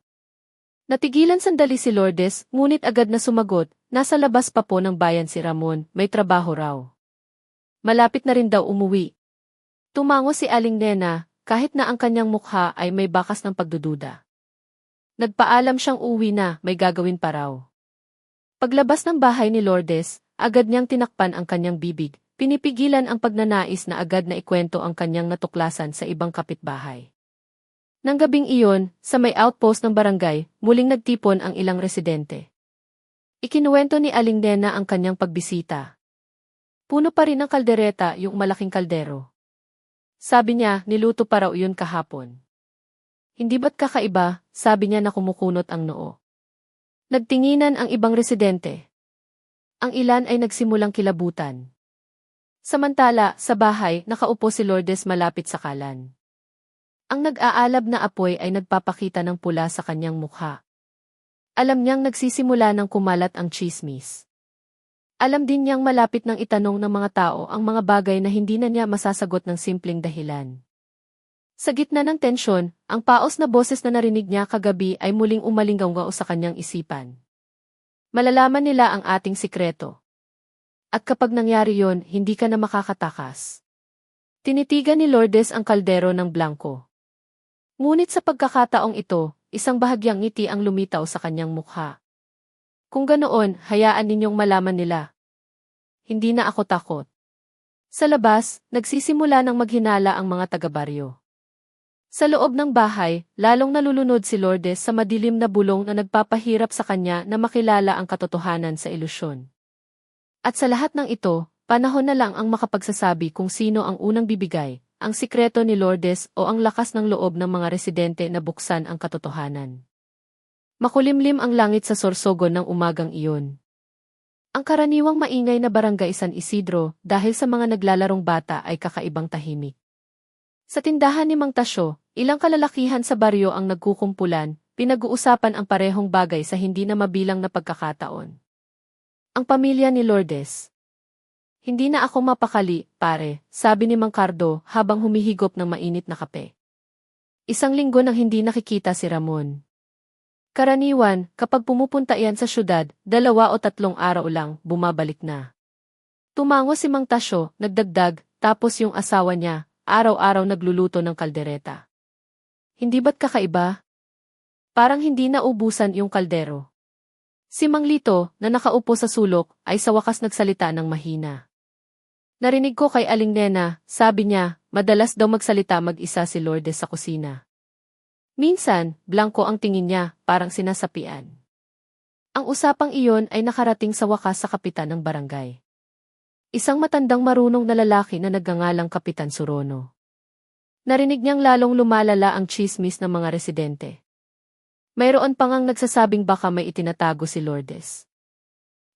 Natigilan sandali si Lourdes, ngunit agad na sumagot, nasa labas pa po ng bayan si Ramon, may trabaho raw. Malapit na rin daw umuwi. Tumango si Aling Nena, kahit na ang kanyang mukha ay may bakas ng pagdududa. Nagpaalam siyang uwi na, may gagawin pa raw. Paglabas ng bahay ni Lourdes, agad niyang tinakpan ang kanyang bibig, pinipigilan ang pagnanais na agad na ikwento ang kanyang natuklasan sa ibang kapitbahay. Nang gabing iyon, sa may outpost ng barangay, muling nagtipon ang ilang residente. Ikinuwento ni Aling Nena ang kanyang pagbisita. Puno pa rin ng kaldereta yung malaking kaldero. Sabi niya, niluto pa raw yun kahapon. Hindi ba't kakaiba, sabi niya na kumukunot ang noo. Nagtinginan ang ibang residente. Ang ilan ay nagsimulang kilabutan. Samantala, sa bahay, nakaupo si Lourdes malapit sa kalan. Ang nag-aalab na apoy ay nagpapakita ng pula sa kanyang mukha. Alam niyang nagsisimula ng kumalat ang tsismis. Alam din niyang malapit ng itanong ng mga tao ang mga bagay na hindi na niya masasagot ng simpleng dahilan. Sa gitna ng tensyon, ang paos na boses na narinig niya kagabi ay muling umalinggaw sa kanyang isipan. Malalaman nila ang ating sikreto. At kapag nangyari yon, hindi ka na makakatakas. Tinitigan ni Lourdes ang kaldero ng blanco. Ngunit sa pagkakataong ito, isang bahagyang ngiti ang lumitaw sa kanyang mukha. Kung ganoon, hayaan ninyong malaman nila. Hindi na ako takot. Sa labas, nagsisimula ng maghinala ang mga taga-baryo. Sa loob ng bahay, lalong nalulunod si Lourdes sa madilim na bulong na nagpapahirap sa kanya na makilala ang katotohanan sa ilusyon. At sa lahat ng ito, panahon na lang ang makapagsasabi kung sino ang unang bibigay, ang sikreto ni Lourdes o ang lakas ng loob ng mga residente na buksan ang katotohanan. Makulimlim ang langit sa Sorsogon ng umagang iyon. Ang karaniwang maingay na barangay San Isidro dahil sa mga naglalarong bata ay kakaibang tahimik. Sa tindahan ni Mang Tasyo, ilang kalalakihan sa baryo ang nagkukumpulan, pinag-uusapan ang parehong bagay sa hindi na mabilang na pagkakataon. Ang pamilya ni Lourdes. Hindi na ako mapakali, pare, sabi ni Mang Cardo habang humihigop ng mainit na kape. Isang linggo nang hindi nakikita si Ramon. Karaniwan, kapag pumupunta iyan sa syudad, 2 o 3 araw lang, bumabalik na. Tumango si Mang Tasyo, nagdagdag, tapos yung asawa niya, araw-araw nagluluto ng kaldereta. Hindi ba't kakaiba? Parang hindi naubusan yung kaldero. Si Mang Lito, na nakaupo sa sulok, ay sa wakas nagsalita ng mahina. Narinig ko kay Aling Nena, sabi niya, madalas daw magsalita mag-isa si Lourdes sa kusina. Minsan, blanko ang tingin niya, parang sinasapian. Ang usapang iyon ay nakarating sa wakas sa kapitan ng barangay. Isang matandang marunong na lalaki na nagngangalang Kapitan Sorono. Narinig niyang lalong lumalala ang tsismis ng mga residente. Mayroon pa ngang nagsasabing baka may itinatago si Lourdes.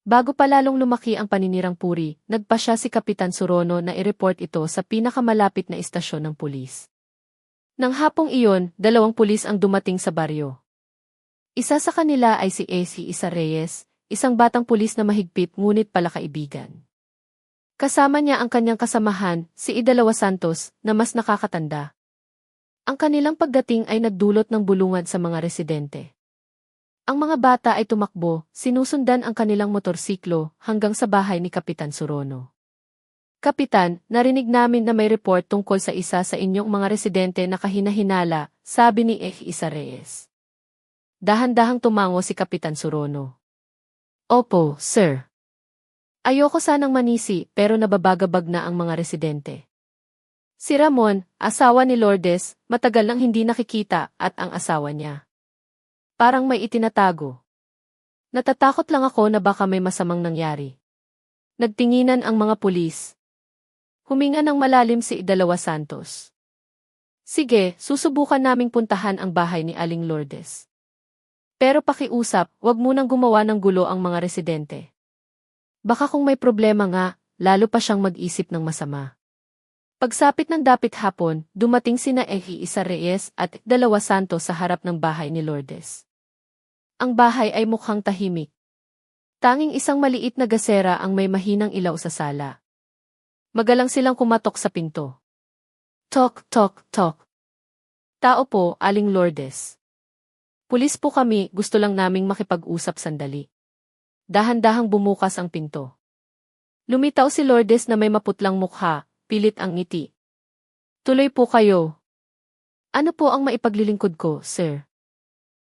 Bago pa lalong lumaki ang paninirang puri, nagpa siya si Kapitan Sorono na i-report ito sa pinakamalapit na istasyon ng pulis. Nang hapong iyon, 2 pulis ang dumating sa baryo. Isa sa kanila ay si AC Isa Reyes, isang batang pulis na mahigpit ngunit palakaibigan. Kasama niya ang kanyang kasamahan, si Idalawa Santos, na mas nakakatanda. Ang kanilang pagdating ay nagdulot ng bulungan sa mga residente. Ang mga bata ay tumakbo, sinusundan ang kanilang motorsiklo hanggang sa bahay ni Kapitan Sorono. Kapitan, narinig namin na may report tungkol sa isa sa inyong mga residente na kahina-hinala, sabi ni Isa Reyes. Dahan-dahang tumango si Kapitan Sorono. Opo, sir. Ayoko sanang manisi pero nababagabag na ang mga residente. Si Ramon, asawa ni Lourdes, matagal nang hindi nakikita at ang asawa niya. Parang may itinatago. Natatakot lang ako na baka may masamang nangyari. Nagtinginan ang mga pulis. Huminga ng malalim si Idalawa Santos. Sige, susubukan naming puntahan ang bahay ni Aling Lourdes. Pero pakiusap, wag munang gumawa ng gulo ang mga residente. Baka kung may problema nga, lalo pa siyang mag-isip ng masama. Pagsapit ng dapit hapon, dumating sina Isa Reyes at Idalawa Santos sa harap ng bahay ni Lourdes. Ang bahay ay mukhang tahimik. Tanging isang maliit na gasera ang may mahinang ilaw sa sala. Magalang silang kumatok sa pinto. Tok, tok, tok. Tao po, Aling Lourdes. Pulis po kami, gusto lang naming makipag-usap sandali. Dahan-dahang bumukas ang pinto. Lumitaw si Lourdes na may maputlang mukha, pilit ang ngiti. Tuloy po kayo. Ano po ang maipaglilingkod ko, sir?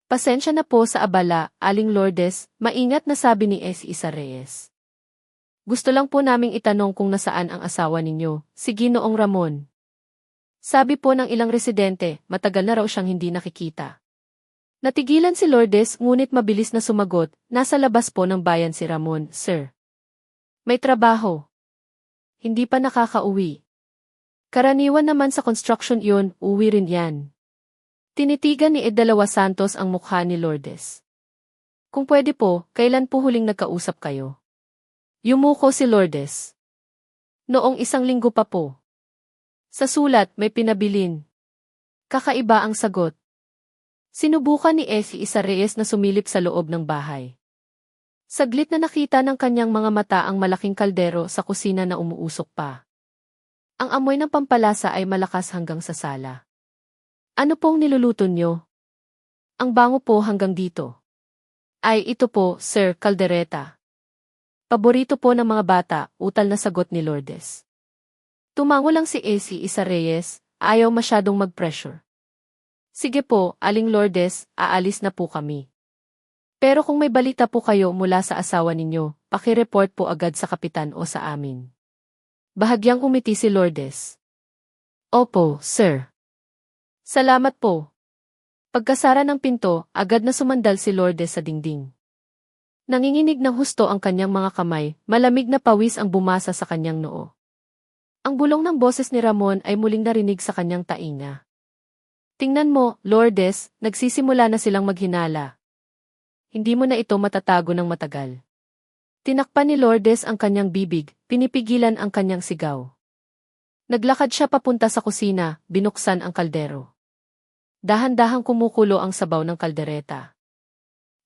Pasensya na po sa abala, Aling Lourdes, maingat na sabi ni Isa Reyes. Gusto lang po naming itanong kung nasaan ang asawa ninyo, si Ginoong Ramon. Sabi po ng ilang residente, matagal na raw siyang hindi nakikita. Natigilan si Lourdes ngunit mabilis na sumagot, nasa labas po ng bayan si Ramon, sir. May trabaho. Hindi pa nakakauwi. Karaniwan naman sa construction yun, uwi rin yan. Tinitigan ni Idalawa Santos ang mukha ni Lourdes. Kung pwede po, kailan po huling nagkausap kayo? Yumuko si Lourdes. Noong 1 linggo pa po. Sa sulat, may pinabilin. Kakaiba ang sagot. Sinubukan ni Isa Reyes na sumilip sa loob ng bahay. Saglit na nakita ng kanyang mga mata ang malaking kaldero sa kusina na umuusok pa. Ang amoy ng pampalasa ay malakas hanggang sa sala. Ano pong niluluto nyo? Ang bango po hanggang dito. Ay, ito po, Sir, kaldereta. Paborito po ng mga bata, utal na sagot ni Lourdes. Tumango lang si Isa Reyes, ayaw masyadong mag-pressure. Sige po, Aling Lourdes, aalis na po kami. Pero kung may balita po kayo mula sa asawa ninyo, paki-report po agad sa kapitan o sa amin. Bahagyang umiti si Lourdes. Opo, sir. Salamat po. Pagkasara ng pinto, agad na sumandal si Lourdes sa dingding. Nanginginig ng husto ang kanyang mga kamay, malamig na pawis ang bumasa sa kanyang noo. Ang bulong ng boses ni Ramon ay muling narinig sa kanyang tainga. Tingnan mo, Lourdes, nagsisimula na silang maghinala. Hindi mo na ito matatago ng matagal. Tinakpan ni Lourdes ang kanyang bibig, pinipigilan ang kanyang sigaw. Naglakad siya papunta sa kusina, binuksan ang kaldero. Dahan-dahang kumukulo ang sabaw ng kaldereta.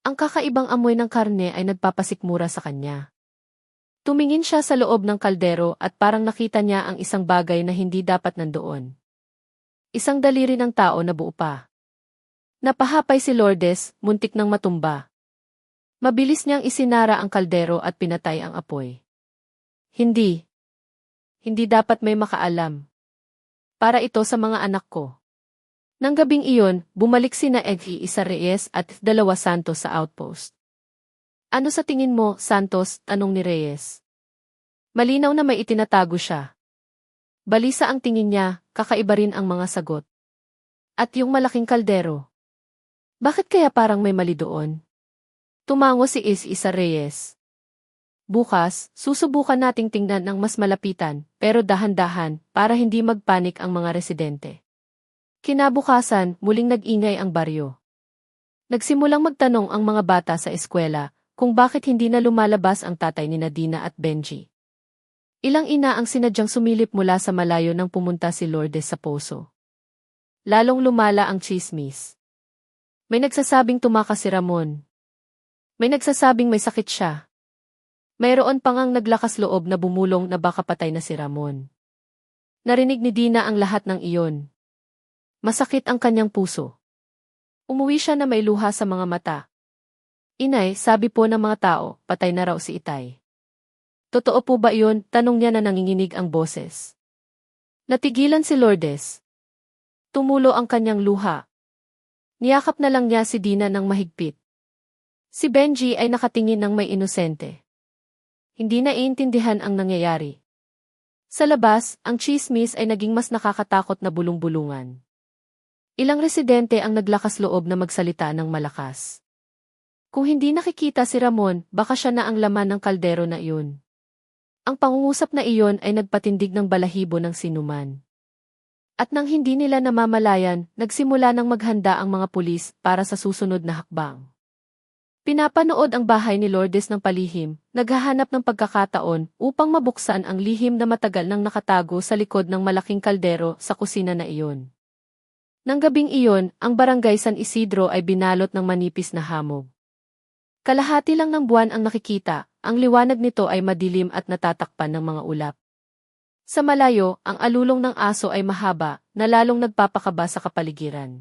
Ang kakaibang amoy ng karne ay nagpapasikmura sa kanya. Tumingin siya sa loob ng kaldero at parang nakita niya ang isang bagay na hindi dapat nandoon. Isang daliri ng tao na buo pa. Napahapay si Lourdes, muntik nang matumba. Mabilis niyang isinara ang kaldero at pinatay ang apoy. Hindi. Hindi dapat may makaalam. Para ito sa mga anak ko. Nang gabing iyon, bumalik sina Isa Reyes at Idalawa Santos sa outpost. Ano sa tingin mo, Santos? Tanong ni Reyes. Malinaw na may itinatago siya. Balisa ang tingin niya, kakaiba rin ang mga sagot. At yung malaking kaldero. Bakit kaya parang may mali doon? Tumango si Isa Reyes. Bukas, susubukan nating tingnan ng mas malapitan, pero dahan-dahan, para hindi magpanik ang mga residente. Kinabukasan, muling nag-ingay ang baryo. Nagsimulang magtanong ang mga bata sa eskwela kung bakit hindi na lumalabas ang tatay ni Nadina at Benji. Ilang ina ang sinadyang sumilip mula sa malayo nang pumunta si Lourdes sa poso. Lalong lumala ang tsismis. May nagsasabing tumakas si Ramon. May nagsasabing may sakit siya. Mayroon pa ngang naglakas loob na bumulong na baka patay na si Ramon. Narinig ni Dina ang lahat ng iyon. Masakit ang kanyang puso. Umuwi siya na may luha sa mga mata. Inay, sabi po ng mga tao, patay na raw si Itay. Totoo po ba iyon? Tanong niya na nanginginig ang boses. Natigilan si Lourdes. Tumulo ang kanyang luha. Niyakap na lang niya si Dina ng mahigpit. Si Benji ay nakatingin ng may inosente. Hindi na iintindihan ang nangyayari. Sa labas, ang tsismis ay naging mas nakakatakot na bulong-bulungan. Ilang residente ang naglakas loob na magsalita ng malakas. Kung hindi nakikita si Ramon, baka siya na ang laman ng kaldero na iyon. Ang pangungusap na iyon ay nagpatindig ng balahibo ng sinuman. At nang hindi nila namamalayan, nagsimula ng maghanda ang mga pulis para sa susunod na hakbang. Pinapanood ang bahay ni Lourdes ng palihim, naghahanap ng pagkakataon upang mabuksan ang lihim na matagal nang nakatago sa likod ng malaking kaldero sa kusina na iyon. Nang gabing iyon, ang barangay San Isidro ay binalot ng manipis na hamog. Kalahati lang ng buwan ang nakikita, ang liwanag nito ay madilim at natatakpan ng mga ulap. Sa malayo, ang alulong ng aso ay mahaba, na lalong nagpapakaba sa kapaligiran.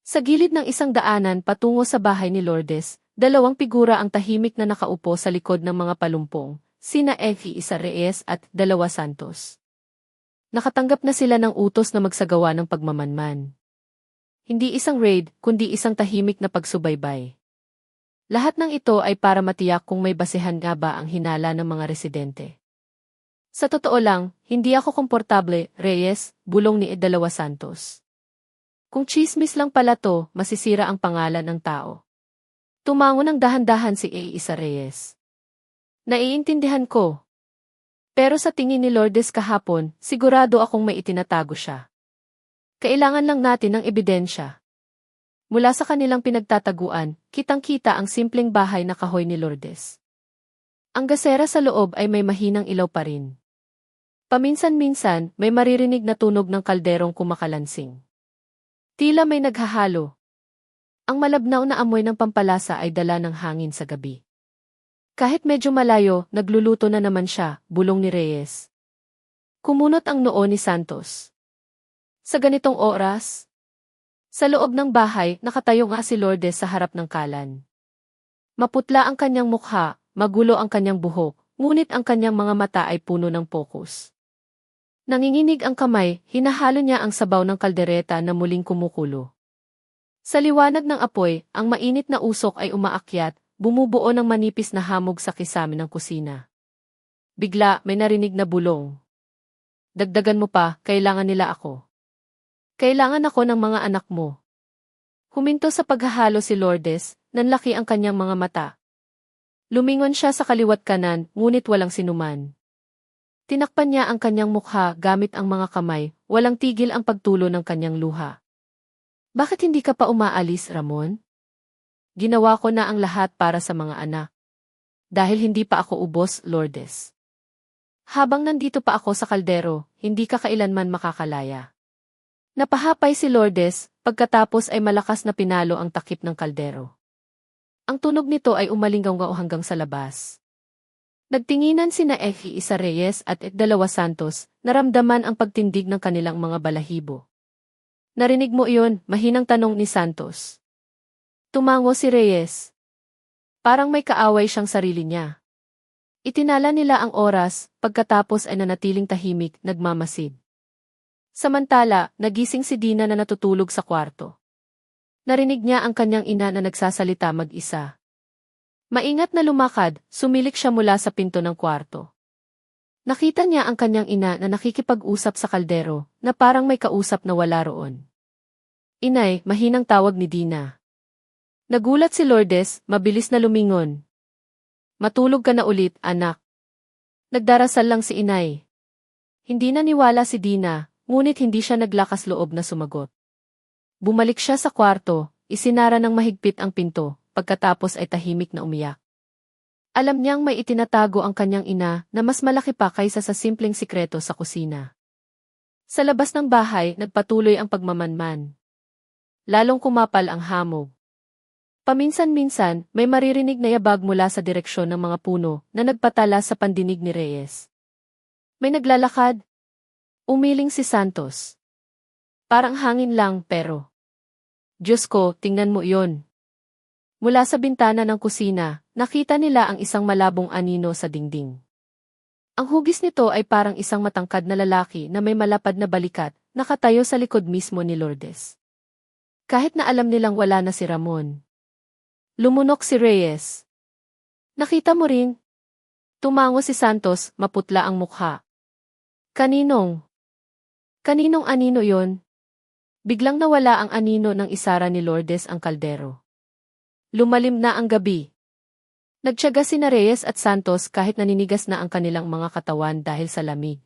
Sa gilid ng isang daanan patungo sa bahay ni Lourdes, dalawang figura ang tahimik na nakaupo sa likod ng mga palumpong, sina Isa Reyes at Dalawa Santos. Nakatanggap na sila ng utos na magsagawa ng pagmamanman. Hindi isang raid, kundi isang tahimik na pagsubaybay. Lahat ng ito ay para matiyak kung may basehan nga ba ang hinala ng mga residente. Sa totoo lang, hindi ako komportable, Reyes, bulong ni Dalawa Santos. Kung tsismis lang pala to, masisira ang pangalan ng tao. Tumango ng dahan-dahan si Isa Reyes. Naiintindihan ko. Pero sa tingin ni Lourdes kahapon, sigurado akong may itinatago siya. Kailangan lang natin ng ebidensya. Mula sa kanilang pinagtataguan, kitang-kita ang simpleng bahay na kahoy ni Lourdes. Ang gasera sa loob ay may mahinang ilaw pa rin. Paminsan-minsan, may maririnig na tunog ng kalderong kumakalansing. Tila may naghahalo. Ang malabnaw na amoy ng pampalasa ay dala ng hangin sa gabi. Kahit medyo malayo, nagluluto na naman siya, bulong ni Reyes. Kumunot ang noo ni Santos. Sa ganitong oras? Sa loob ng bahay, nakatayo nga si Lourdes sa harap ng kalan. Maputla ang kanyang mukha, magulo ang kanyang buhok, ngunit ang kanyang mga mata ay puno ng pokus. Nanginginig ang kamay, hinahalo niya ang sabaw ng kaldereta na muling kumukulo. Sa liwanag ng apoy, ang mainit na usok ay umaakyat, bumubuo ng manipis na hamog sa kisame ng kusina. Bigla, may narinig na bulong. Dagdagan mo pa, kailangan nila ako. Kailangan ako ng mga anak mo. Huminto sa paghahalo si Lourdes, nanlaki ang kanyang mga mata. Lumingon siya sa kaliwat kanan, ngunit walang sinuman. Tinakpan niya ang kanyang mukha gamit ang mga kamay, walang tigil ang pagtulo ng kanyang luha. Bakit hindi ka pa umaalis, Ramon? Ginawa ko na ang lahat para sa mga anak. Dahil hindi pa ako ubos, Lourdes. Habang nandito pa ako sa kaldero, hindi ka kailanman makakalaya. Napahapay si Lourdes, pagkatapos ay malakas na pinalo ang takip ng kaldero. Ang tunog nito ay umalinggaw hanggang sa labas. Nagtinginan sina Isa Reyes at Dalawa Santos, naramdaman ang pagtindig ng kanilang mga balahibo. Narinig mo iyon, mahinang tanong ni Santos. Tumango si Reyes. Parang may kaaway siyang sarili niya. Itinala nila ang oras, pagkatapos ay nanatiling tahimik, nagmamasid. Samantala, nagising si Dina na natutulog sa kwarto. Narinig niya ang kanyang ina na nagsasalita mag-isa. Maingat na lumakad, sumilik siya mula sa pinto ng kwarto. Nakita niya ang kanyang ina na nakikipag-usap sa kaldero, na parang may kausap na wala roon. Inay, mahinang tawag ni Dina. Nagulat si Lourdes, mabilis na lumingon. Matulog ka na ulit, anak. Nagdarasal lang si inay. Hindi naniwala si Dina, ngunit hindi siya naglakas loob na sumagot. Bumalik siya sa kwarto, isinara ng mahigpit ang pinto, pagkatapos ay tahimik na umiyak. Alam niyang may itinatago ang kanyang ina na mas malaki pa kaysa sa simpleng sikreto sa kusina. Sa labas ng bahay, nagpatuloy ang pagmamanman. Lalong kumapal ang hamog. Paminsan-minsan, may maririnig na yabag mula sa direksyon ng mga puno na nagpatala sa pandinig ni Reyes. May naglalakad. Umiling si Santos. Parang hangin lang pero. Diyos ko, tingnan mo iyon. Mula sa bintana ng kusina, nakita nila ang isang malabong anino sa dingding. Ang hugis nito ay parang isang matangkad na lalaki na may malapad na balikat, nakatayo sa likod mismo ni Lourdes. Kahit na alam nilang wala na si Ramon. Lumunok si Reyes. Nakita mo rin? Tumango si Santos, maputla ang mukha. Kaninong anino yon? Biglang nawala ang anino ng isara ni Lourdes ang kaldero. Lumalim na ang gabi. Nagtiyaga sina Reyes at Santos kahit naninigas na ang kanilang mga katawan dahil sa lamig.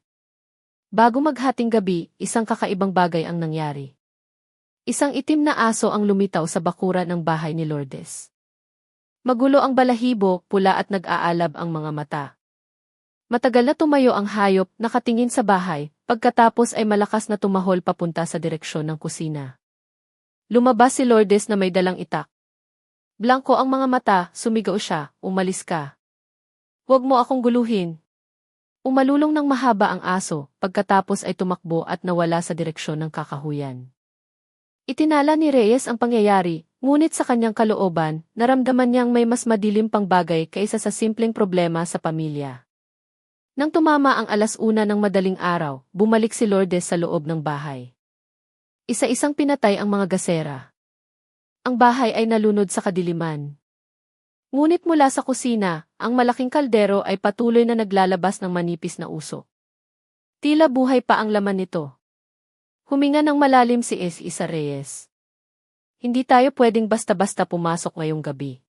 Bago maghating gabi, isang kakaibang bagay ang nangyari. Isang itim na aso ang lumitaw sa bakuran ng bahay ni Lourdes. Magulo ang balahibo, pula at nag-aalab ang mga mata. Matagal na tumayo ang hayop, nakatingin sa bahay, pagkatapos ay malakas na tumahol papunta sa direksyon ng kusina. Lumabas si Lourdes na may dalang itak. Blanko ang mga mata, sumigaw siya, umalis ka. Huwag mo akong guluhin. Umalulong ng mahaba ang aso, pagkatapos ay tumakbo at nawala sa direksyon ng kakahuyan. Itinala ni Reyes ang pangyayari, ngunit sa kanyang kalooban, naramdaman niyang may mas madilim pang bagay kaysa sa simpleng problema sa pamilya. Nang tumama ang 1:00 ng madaling araw, bumalik si Lourdes sa loob ng bahay. Isa-isang pinatay ang mga gasera. Ang bahay ay nalunod sa kadiliman. Ngunit mula sa kusina, ang malaking kaldero ay patuloy na naglalabas ng manipis na usok. Tila buhay pa ang laman nito. Huminga ng malalim si Isa Reyes. Hindi tayo pwedeng basta-basta pumasok ngayong gabi.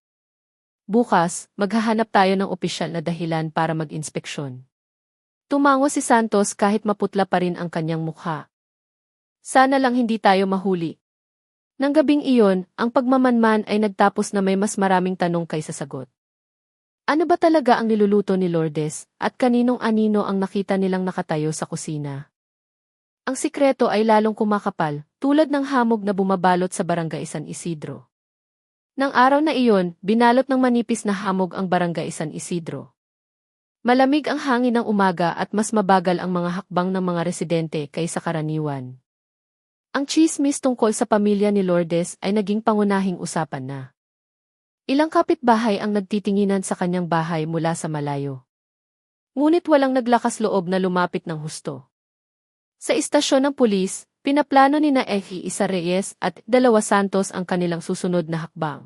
Bukas, maghahanap tayo ng opisyal na dahilan para mag-inspeksyon. Tumango si Santos kahit maputla pa rin ang kanyang mukha. Sana lang hindi tayo mahuli. Nang gabing iyon, ang pagmamanman ay nagtapos na may mas maraming tanong kaysa sagot. Ano ba talaga ang niluluto ni Lourdes, at kaninong anino ang nakita nilang nakatayo sa kusina? Ang sikreto ay lalong kumakapal, tulad ng hamog na bumabalot sa barangay San Isidro. Nang araw na iyon, binalot ng manipis na hamog ang barangay San Isidro. Malamig ang hangin ng umaga at mas mabagal ang mga hakbang ng mga residente kaysa karaniwan. Ang tsismis tungkol sa pamilya ni Lourdes ay naging pangunahing usapan na. Ilang kapitbahay ang nagtitinginan sa kanyang bahay mula sa malayo. Ngunit walang naglakas loob na lumapit ng husto. Sa istasyon ng pulis, pinaplano ni Isa Reyes at 2 Santos ang kanilang susunod na hakbang.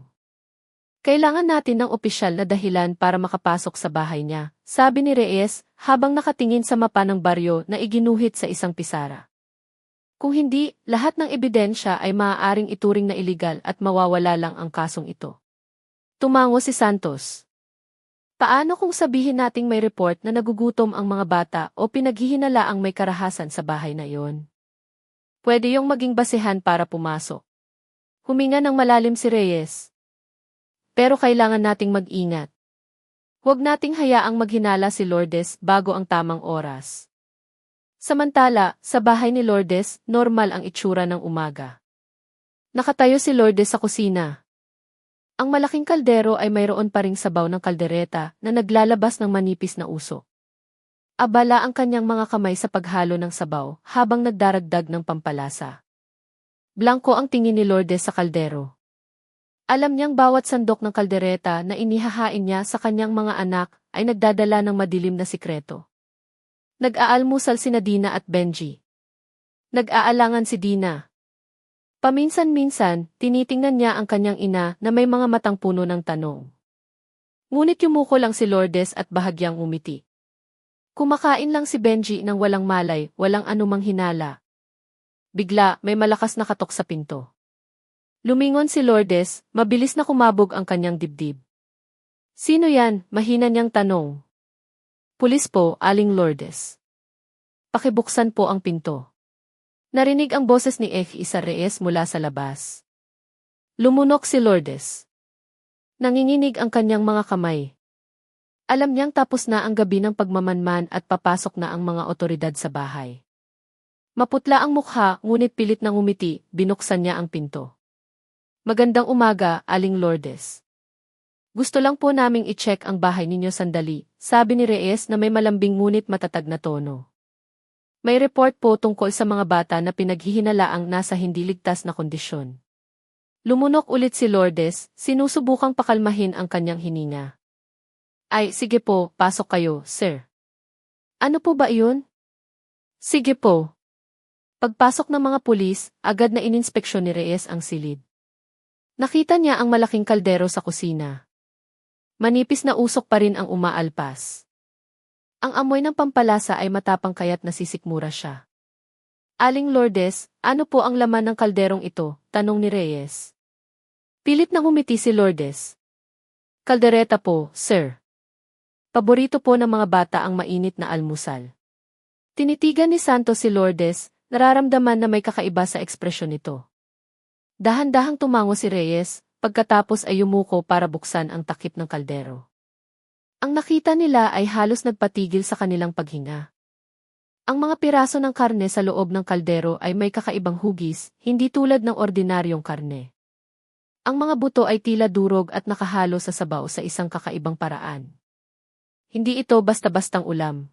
Kailangan natin ng opisyal na dahilan para makapasok sa bahay niya, sabi ni Reyes habang nakatingin sa mapa ng baryo na iginuhit sa isang pisara. Kung hindi, lahat ng ebidensya ay maaaring ituring na iligal at mawawala lang ang kasong ito. Tumango si Santos. Paano kung sabihin nating may report na nagugutom ang mga bata o pinaghihinalaang may karahasan sa bahay na iyon? Pwede yung maging basehan para pumasok. Huminga ng malalim si Reyes. Pero kailangan nating mag-ingat. Huwag nating hayaang maghinala si Lourdes bago ang tamang oras. Samantala, sa bahay ni Lourdes, normal ang itsura ng umaga. Nakatayo si Lourdes sa kusina. Ang malaking kaldero ay mayroon pa ring sabaw ng kaldereta na naglalabas ng manipis na usok. Abala ang kanyang mga kamay sa paghalo ng sabaw habang nagdaragdag ng pampalasa. Blanko ang tingin ni Lourdes sa kaldero. Alam niyang bawat sandok ng kaldereta na inihahain niya sa kanyang mga anak ay nagdadala ng madilim na sikreto. Nag-aalmusal sina Dina at Benji. Nag-aalangan si Dina. Paminsan-minsan, tinitingnan niya ang kanyang ina na may mga matang puno ng tanong. Ngunit yumuko lang si Lourdes at bahagyang umiti. Kumakain lang si Benji nang walang malay, walang anumang hinala. Bigla, may malakas na katok sa pinto. Lumingon si Lourdes, mabilis na kumabog ang kanyang dibdib. Sino yan? Mahina niyang tanong. Pulis po, Aling Lourdes. Pakibuksan po ang pinto. Narinig ang boses ni Isa Reyes mula sa labas. Lumunok si Lourdes. Nanginginig ang kanyang mga kamay. Alam niyang tapos na ang gabi ng pagmamanman at papasok na ang mga otoridad sa bahay. Maputla ang mukha, ngunit pilit na ngumiti, binuksan niya ang pinto. Magandang umaga, Aling Lourdes. Gusto lang po naming i-check ang bahay ninyo sandali, sabi ni Reyes na may malambing ngunit matatag na tono. May report po tungkol sa mga bata na pinaghihinalaang nasa hindi ligtas na kondisyon. Lumunok ulit si Lourdes, sinusubukang pakalmahin ang kanyang hininga. Ay, sige po, pasok kayo, sir. Ano po ba iyon? Sige po. Pagpasok ng mga pulis, agad na ininspeksyon ni Reyes ang silid. Nakita niya ang malaking kaldero sa kusina. Manipis na usok pa rin ang umaalpas. Ang amoy ng pampalasa ay matapang kaya't nasisikmura siya. Aling Lourdes, ano po ang laman ng kalderong ito? Tanong ni Reyes. Pilit na ngumiti si Lourdes. Kaldereta po, sir. Paborito po ng mga bata ang mainit na almusal. Tinitigan ni Santos si Lourdes, nararamdaman na may kakaiba sa ekspresyon nito. Dahan-dahang tumango si Reyes, pagkatapos ay yumuko para buksan ang takip ng kaldero. Ang nakita nila ay halos nagpatigil sa kanilang paghinga. Ang mga piraso ng karne sa loob ng kaldero ay may kakaibang hugis, hindi tulad ng ordinaryong karne. Ang mga buto ay tila durog at nakahalo sa sabaw sa isang kakaibang paraan. Hindi ito basta-bastang ulam.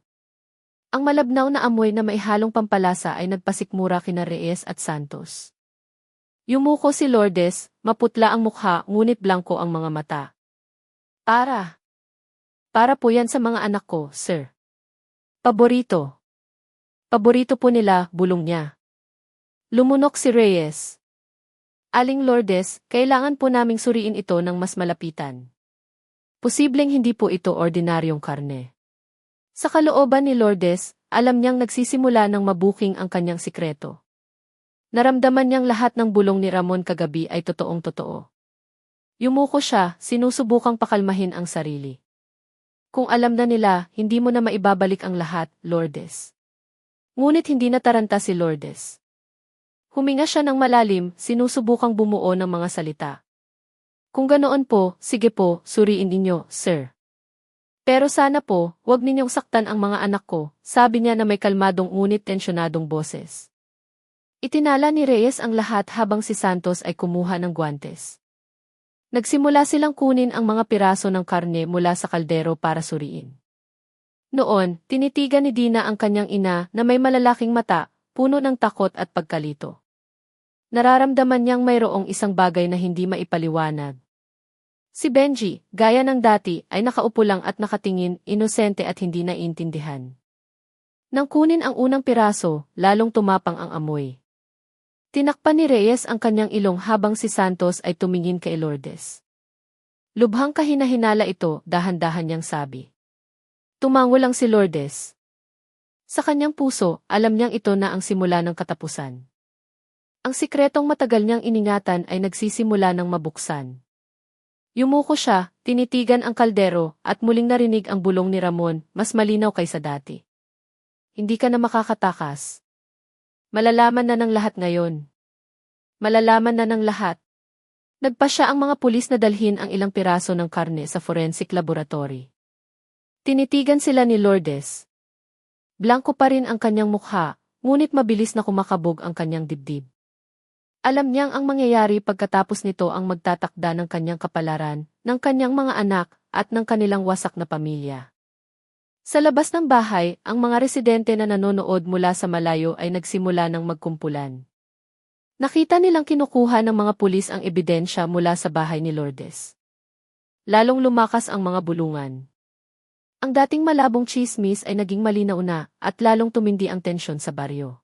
Ang malabnaw na amoy na may halong pampalasa ay nagpasikmura kina Reyes at Santos. Yumuko si Lourdes, maputla ang mukha ngunit blanko ang mga mata. Para po yan sa mga anak ko, sir. Paborito. Paborito po nila, bulong niya. Lumunok si Reyes. Aling Lourdes, kailangan po naming suriin ito ng mas malapitan. Posibleng hindi po ito ordinaryong karne. Sa kalooban ni Lourdes, alam niyang nagsisimula ng mabuking ang kanyang sikreto. Naramdaman niyang lahat ng bulong ni Ramon kagabi ay totoong-totoo. Yumuko siya, sinusubukang pakalmahin ang sarili. Kung alam na nila, hindi mo na maibabalik ang lahat, Lourdes. Ngunit hindi nataranta si Lourdes. Huminga siya ng malalim, sinusubukang bumuo ng mga salita. Kung ganoon po, sige po, suriin ninyo, sir. Pero sana po, huwag ninyong saktan ang mga anak ko, sabi niya na may kalmadong ngunit tensyonadong boses. Itinala ni Reyes ang lahat habang si Santos ay kumuha ng guwantes. Nagsimula silang kunin ang mga piraso ng karne mula sa kaldero para suriin. Noon, tinitigan ni Dina ang kanyang ina na may malalaking mata, puno ng takot at pagkalito. Nararamdaman niyang mayroong isang bagay na hindi maipaliwanag. Si Benji, gaya ng dati, ay nakaupo lang at nakatingin, inosente at hindi naiintindihan. Nang kunin ang unang piraso, lalong tumapang ang amoy. Tinakpan ni Reyes ang kanyang ilong habang si Santos ay tumingin kay Lourdes. Lubhang kahina-hinala ito, dahan-dahan niyang sabi. Tumango lang si Lourdes. Sa kanyang puso, alam niyang ito na ang simula ng katapusan. Ang sikretong matagal niyang iningatan ay nagsisimula ng mabuksan. Yumuko siya, tinitigan ang kaldero, at muling narinig ang bulong ni Ramon, mas malinaw kaysa dati. Hindi ka na makakatakas. Malalaman na ng lahat ngayon. Malalaman na ng lahat. Nagpasya ang mga pulis na dalhin ang ilang piraso ng karne sa forensic laboratory. Tinitigan sila ni Lourdes. Blanko pa rin ang kanyang mukha, ngunit mabilis na kumakabog ang kanyang dibdib. Alam niyang ang mangyayari pagkatapos nito ang magtatakda ng kanyang kapalaran, ng kanyang mga anak, at ng kanilang wasak na pamilya. Sa labas ng bahay, ang mga residente na nanonood mula sa malayo ay nagsimula ng magkumpulan. Nakita nilang kinukuha ng mga pulis ang ebidensya mula sa bahay ni Lourdes. Lalong lumakas ang mga bulungan. Ang dating malabong tsismis ay naging malinaw na, at lalong tumindi ang tensyon sa baryo.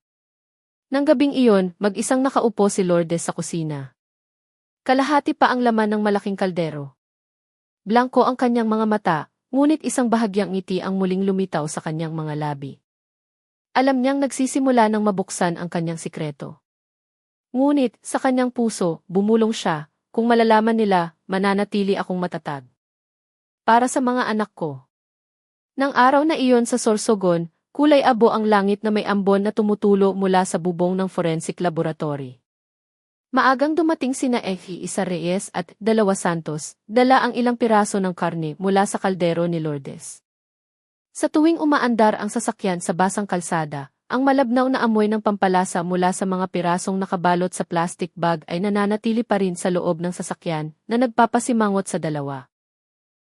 Nang gabing iyon, mag-isang nakaupo si Lourdes sa kusina. Kalahati pa ang laman ng malaking kaldero. Blanko ang kanyang mga mata, ngunit isang bahagyang ngiti ang muling lumitaw sa kanyang mga labi. Alam niyang nagsisimula ng mabuksan ang kanyang sikreto. Ngunit, sa kanyang puso, bumulong siya, kung malalaman nila, mananatili akong matatag. Para sa mga anak ko. Nang araw na iyon sa Sorsogon, kulay abo ang langit na may ambon na tumutulo mula sa bubong ng forensic laboratory. Maagang dumating sina Isa Reyes at Dalawa Santos, dala ang ilang piraso ng karne mula sa kaldero ni Lourdes. Sa tuwing umaandar ang sasakyan sa basang kalsada, ang malabnaw na amoy ng pampalasa mula sa mga pirasong nakabalot sa plastic bag ay nananatili pa rin sa loob ng sasakyan na nagpapasimangot sa dalawa.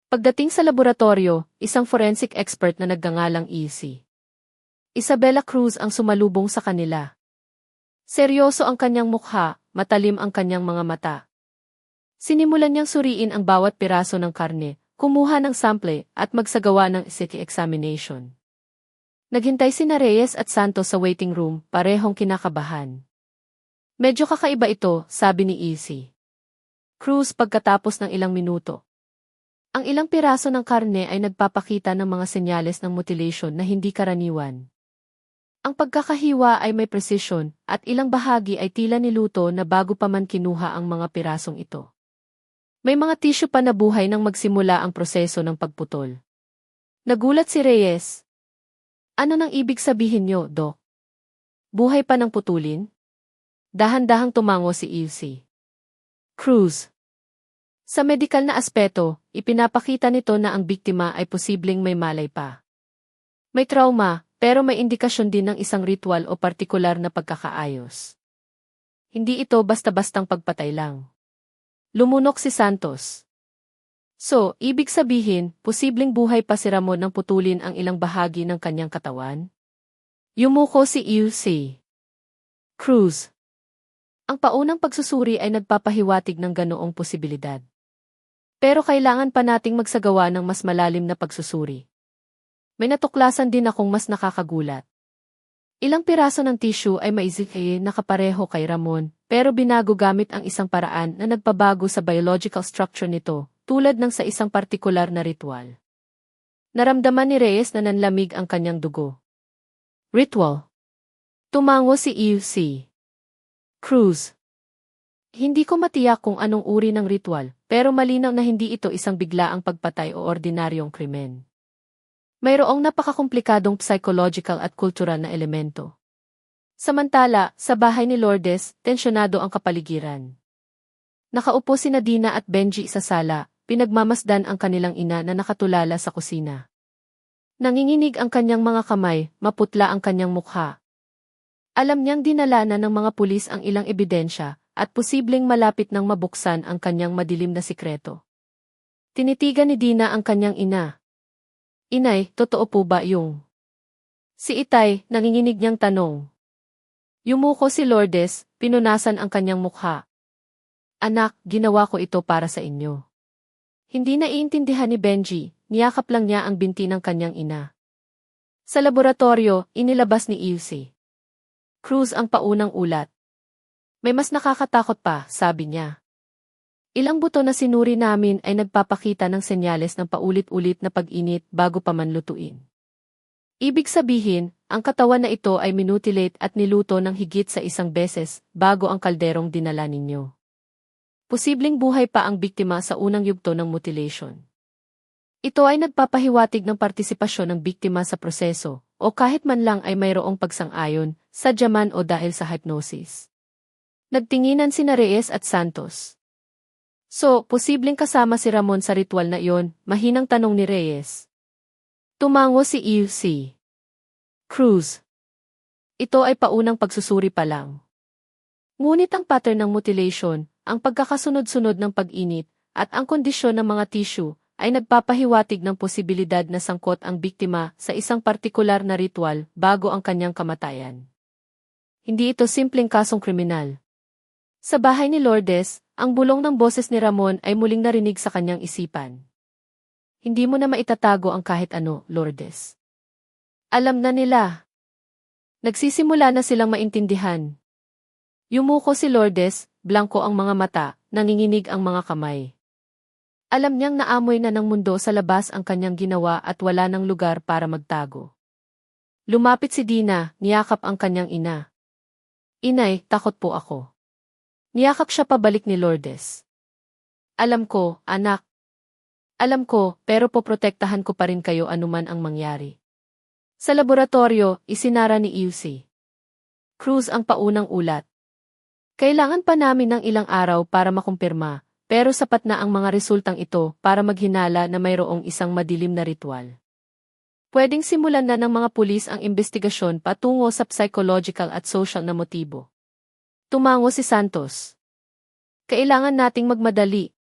Pagdating sa laboratorio, isang forensic expert na nagngangalang EC. Isabela Cruz ang sumalubong sa kanila. Seryoso ang kanyang mukha, matalim ang kanyang mga mata. Sinimulan niyang suriin ang bawat piraso ng karne, kumuha ng sample at magsagawa ng CT examination. Naghintay sina Reyes at Santos sa waiting room, parehong kinakabahan. Medyo kakaiba ito, sabi ni EC. Cruz pagkatapos ng ilang minuto. Ang ilang piraso ng karne ay nagpapakita ng mga senyales ng mutilation na hindi karaniwan. Ang pagkakahiwa ay may precision, at ilang bahagi ay tila niluto na bago pa man kinuha ang mga pirasong ito. May mga tissue pa na buhay nang magsimula ang proseso ng pagputol. Nagulat si Reyes. Ano nang ibig sabihin niyo, Doc? Buhay pa ng putulin? Dahan-dahang tumango si EC. Cruz. Sa medikal na aspeto, ipinapakita nito na ang biktima ay posibleng may malay pa. May trauma, pero may indikasyon din ng isang ritual o partikular na pagkakaayos. Hindi ito basta-bastang pagpatay lang. Lumunok si Santos. So, ibig sabihin, posibleng buhay pa si Ramon nang putulin ang ilang bahagi ng kanyang katawan? Yumuko si EC. Cruz. Ang paunang pagsusuri ay nagpapahiwatig ng ganoong posibilidad. Pero kailangan pa nating magsagawa ng mas malalim na pagsusuri. May natuklasan din akong mas nakakagulat. Ilang piraso ng tissue ay maizikay nakapareho kay Ramon, pero binago gamit ang isang paraan na nagpabago sa biological structure nito, tulad ng sa isang partikular na ritual. Naramdaman ni Reyes na nanlamig ang kanyang dugo. Ritual. Tumango si EC. Cruz. Hindi ko matiyak kung anong uri ng ritual, pero malinaw na hindi ito isang biglaang pagpatay o ordinaryong krimen. Mayroong napakakomplikadong psychological at kultural na elemento. Samantala, sa bahay ni Lourdes, tensyonado ang kapaligiran. Nakaupo sina Dina at Benji sa sala, pinagmamasdan ang kanilang ina na nakatulala sa kusina. Nanginginig ang kanyang mga kamay, maputla ang kanyang mukha. Alam niyang dinala na ng mga pulis ang ilang ebidensya, at posibleng malapit nang mabuksan ang kanyang madilim na sikreto. Tinitigan ni Dina ang kanyang ina. Inay, totoo po ba yung? Si Itay, nanginginig niyang tanong. Yumuko si Lourdes, pinunasan ang kanyang mukha. Anak, ginawa ko ito para sa inyo. Hindi naiintindihan ni Benji, niyakap lang niya ang binti ng kanyang ina. Sa laboratorio, inilabas ni EC. Cruz ang paunang ulat. May mas nakakatakot pa, sabi niya. Ilang buto na sinuri namin ay nagpapakita ng senyales ng paulit-ulit na pag-init bago pa man lutuin. Ibig sabihin, ang katawan na ito ay minutilate at niluto ng higit sa isang beses bago ang kalderong dinala ninyo. Posibleng buhay pa ang biktima sa unang yugto ng mutilation. Ito ay nagpapahiwatig ng partisipasyon ng biktima sa proseso, o kahit man lang ay mayroong pagsang-ayon, sadyaman o dahil sa hypnosis. Nagtinginan sina Reyes at Santos. So, posibleng kasama si Ramon sa ritual na iyon, mahinang tanong ni Reyes. Tumango si EC. Cruz. Ito ay paunang pagsusuri pa lang. Ngunit ang pattern ng mutilation, ang pagkakasunod-sunod ng pag-init, at ang kondisyon ng mga tissue, ay nagpapahiwatig ng posibilidad na sangkot ang biktima sa isang partikular na ritual bago ang kanyang kamatayan. Hindi ito simpleng kasong kriminal. Sa bahay ni Lourdes, ang bulong ng boses ni Ramon ay muling narinig sa kanyang isipan. Hindi mo na maitatago ang kahit ano, Lourdes. Alam na nila. Nagsisimula na silang maintindihan. Yumuko si Lourdes, blanko ang mga mata, nanginginig ang mga kamay. Alam niyang naamoy na ng mundo sa labas ang kanyang ginawa at wala ng lugar para magtago. Lumapit si Dina, niyakap ang kanyang ina. Inay, takot po ako. Niyakap siya pabalik ni Lourdes. Alam ko, anak. Alam ko, pero poprotektahan ko pa rin kayo anuman ang mangyari. Sa laboratorio, isinara ni UC Cruz ang paunang ulat. Kailangan pa namin ng ilang araw para makumpirma, pero sapat na ang mga resultang ito para maghinala na mayroong isang madilim na ritual. Pwedeng simulan na ng mga pulis ang investigasyon patungo sa psychological at social na motibo. Tumango si Santos. Kailangan nating magmadali.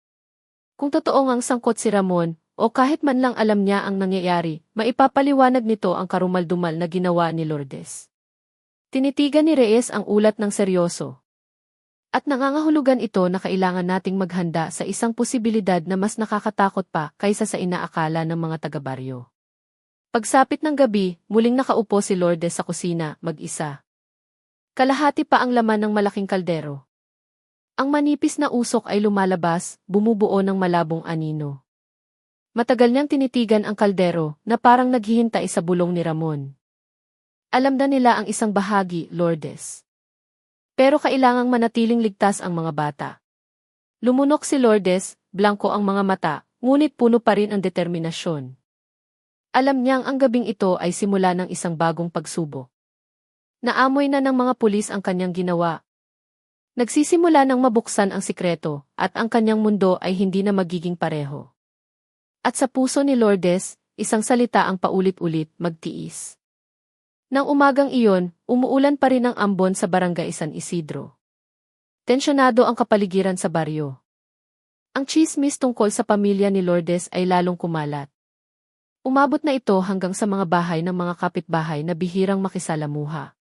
Kung totoo ngang sangkot si Ramon, o kahit man lang alam niya ang nangyayari, maipapaliwanag nito ang karumal-dumal na ginawa ni Lourdes. Tinitigan ni Reyes ang ulat ng seryoso. At nangangahulugan ito na kailangan nating maghanda sa isang posibilidad na mas nakakatakot pa kaysa sa inaakala ng mga taga-baryo. Pagsapit ng gabi, muling nakaupo si Lourdes sa kusina, mag-isa. Kalahati pa ang laman ng malaking kaldero. Ang manipis na usok ay lumalabas, bumubuo ng malabong anino. Matagal niyang tinitigan ang kaldero na parang naghihintay sa bulong ni Ramon. Alam na nila ang isang bahagi, Lourdes. Pero kailangang manatiling ligtas ang mga bata. Lumunok si Lourdes, blanko ang mga mata, ngunit puno pa rin ang determinasyon. Alam niyang ang gabing ito ay simula ng isang bagong pagsubok. Naamoy na ng mga pulis ang kanyang ginawa. Nagsisimula ng mabuksan ang sikreto, at ang kanyang mundo ay hindi na magiging pareho. At sa puso ni Lourdes, isang salita ang paulit-ulit, magtiis. Nang umagang iyon, umuulan pa rin ang ambon sa barangay San Isidro. Tensyonado ang kapaligiran sa baryo. Ang tsismis tungkol sa pamilya ni Lourdes ay lalong kumalat. Umabot na ito hanggang sa mga bahay ng mga kapitbahay na bihirang makisalamuha.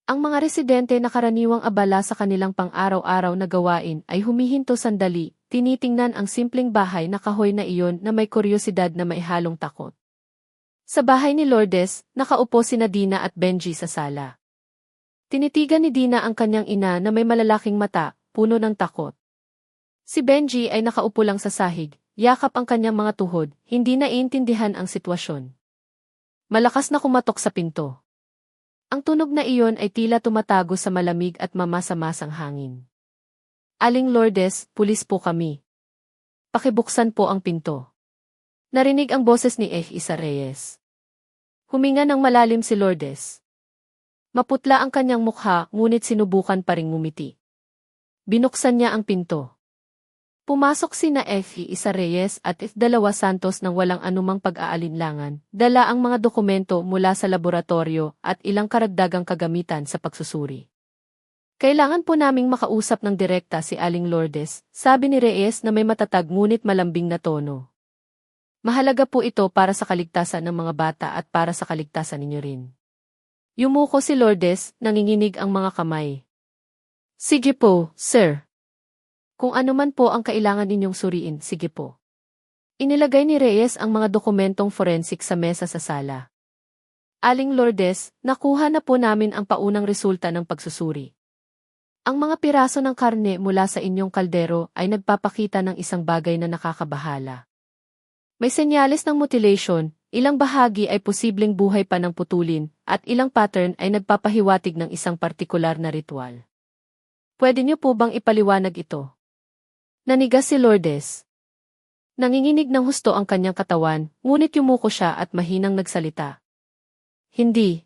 Ang mga residente na karaniwang abala sa kanilang pang-araw-araw na gawain ay humihinto sandali, tinitingnan ang simpleng bahay na kahoy na iyon na may kuryosidad na may halong takot. Sa bahay ni Lourdes, nakaupo sina Dina at Benji sa sala. Tinitigan ni Dina ang kanyang ina na may malalaking mata, puno ng takot. Si Benji ay nakaupo lang sa sahig, yakap ang kanyang mga tuhod, hindi naiintindihan ang sitwasyon. Malakas na kumatok sa pinto. Ang tunog na iyon ay tila tumatago sa malamig at mamasa-masang hangin. Aling Lourdes, pulis po kami. Pakibuksan po ang pinto. Narinig ang boses ni Isa Reyes. Huminga ng malalim si Lourdes. Maputla ang kanyang mukha, ngunit sinubukan pa ring ngumiti. Binuksan niya ang pinto. Pumasok sina Isa Reyes at Dalawa Santos nang walang anumang pag-aalinlangan, dala ang mga dokumento mula sa laboratorio at ilang karagdagang kagamitan sa pagsusuri. Kailangan po naming makausap ng direkta si Aling Lourdes, sabi ni Reyes na may matatag ngunit malambing na tono. Mahalaga po ito para sa kaligtasan ng mga bata at para sa kaligtasan ninyo rin. Yumuko si Lourdes, nanginginig ang mga kamay. Sige po, sir. Kung ano man po ang kailangan ninyong suriin, sige po. Inilagay ni Reyes ang mga dokumentong forensic sa mesa sa sala. Aling Lourdes, nakuha na po namin ang paunang resulta ng pagsusuri. Ang mga piraso ng karne mula sa inyong kaldero ay nagpapakita ng isang bagay na nakakabahala. May senyales ng mutilation, ilang bahagi ay posibleng buhay pa ng putulin, at ilang pattern ay nagpapahiwatig ng isang partikular na ritual. Pwede niyo po bang ipaliwanag ito? Nanigas si Lourdes. Nanginginig ng husto ang kanyang katawan, ngunit yumuko siya at mahinang nagsalita. Hindi.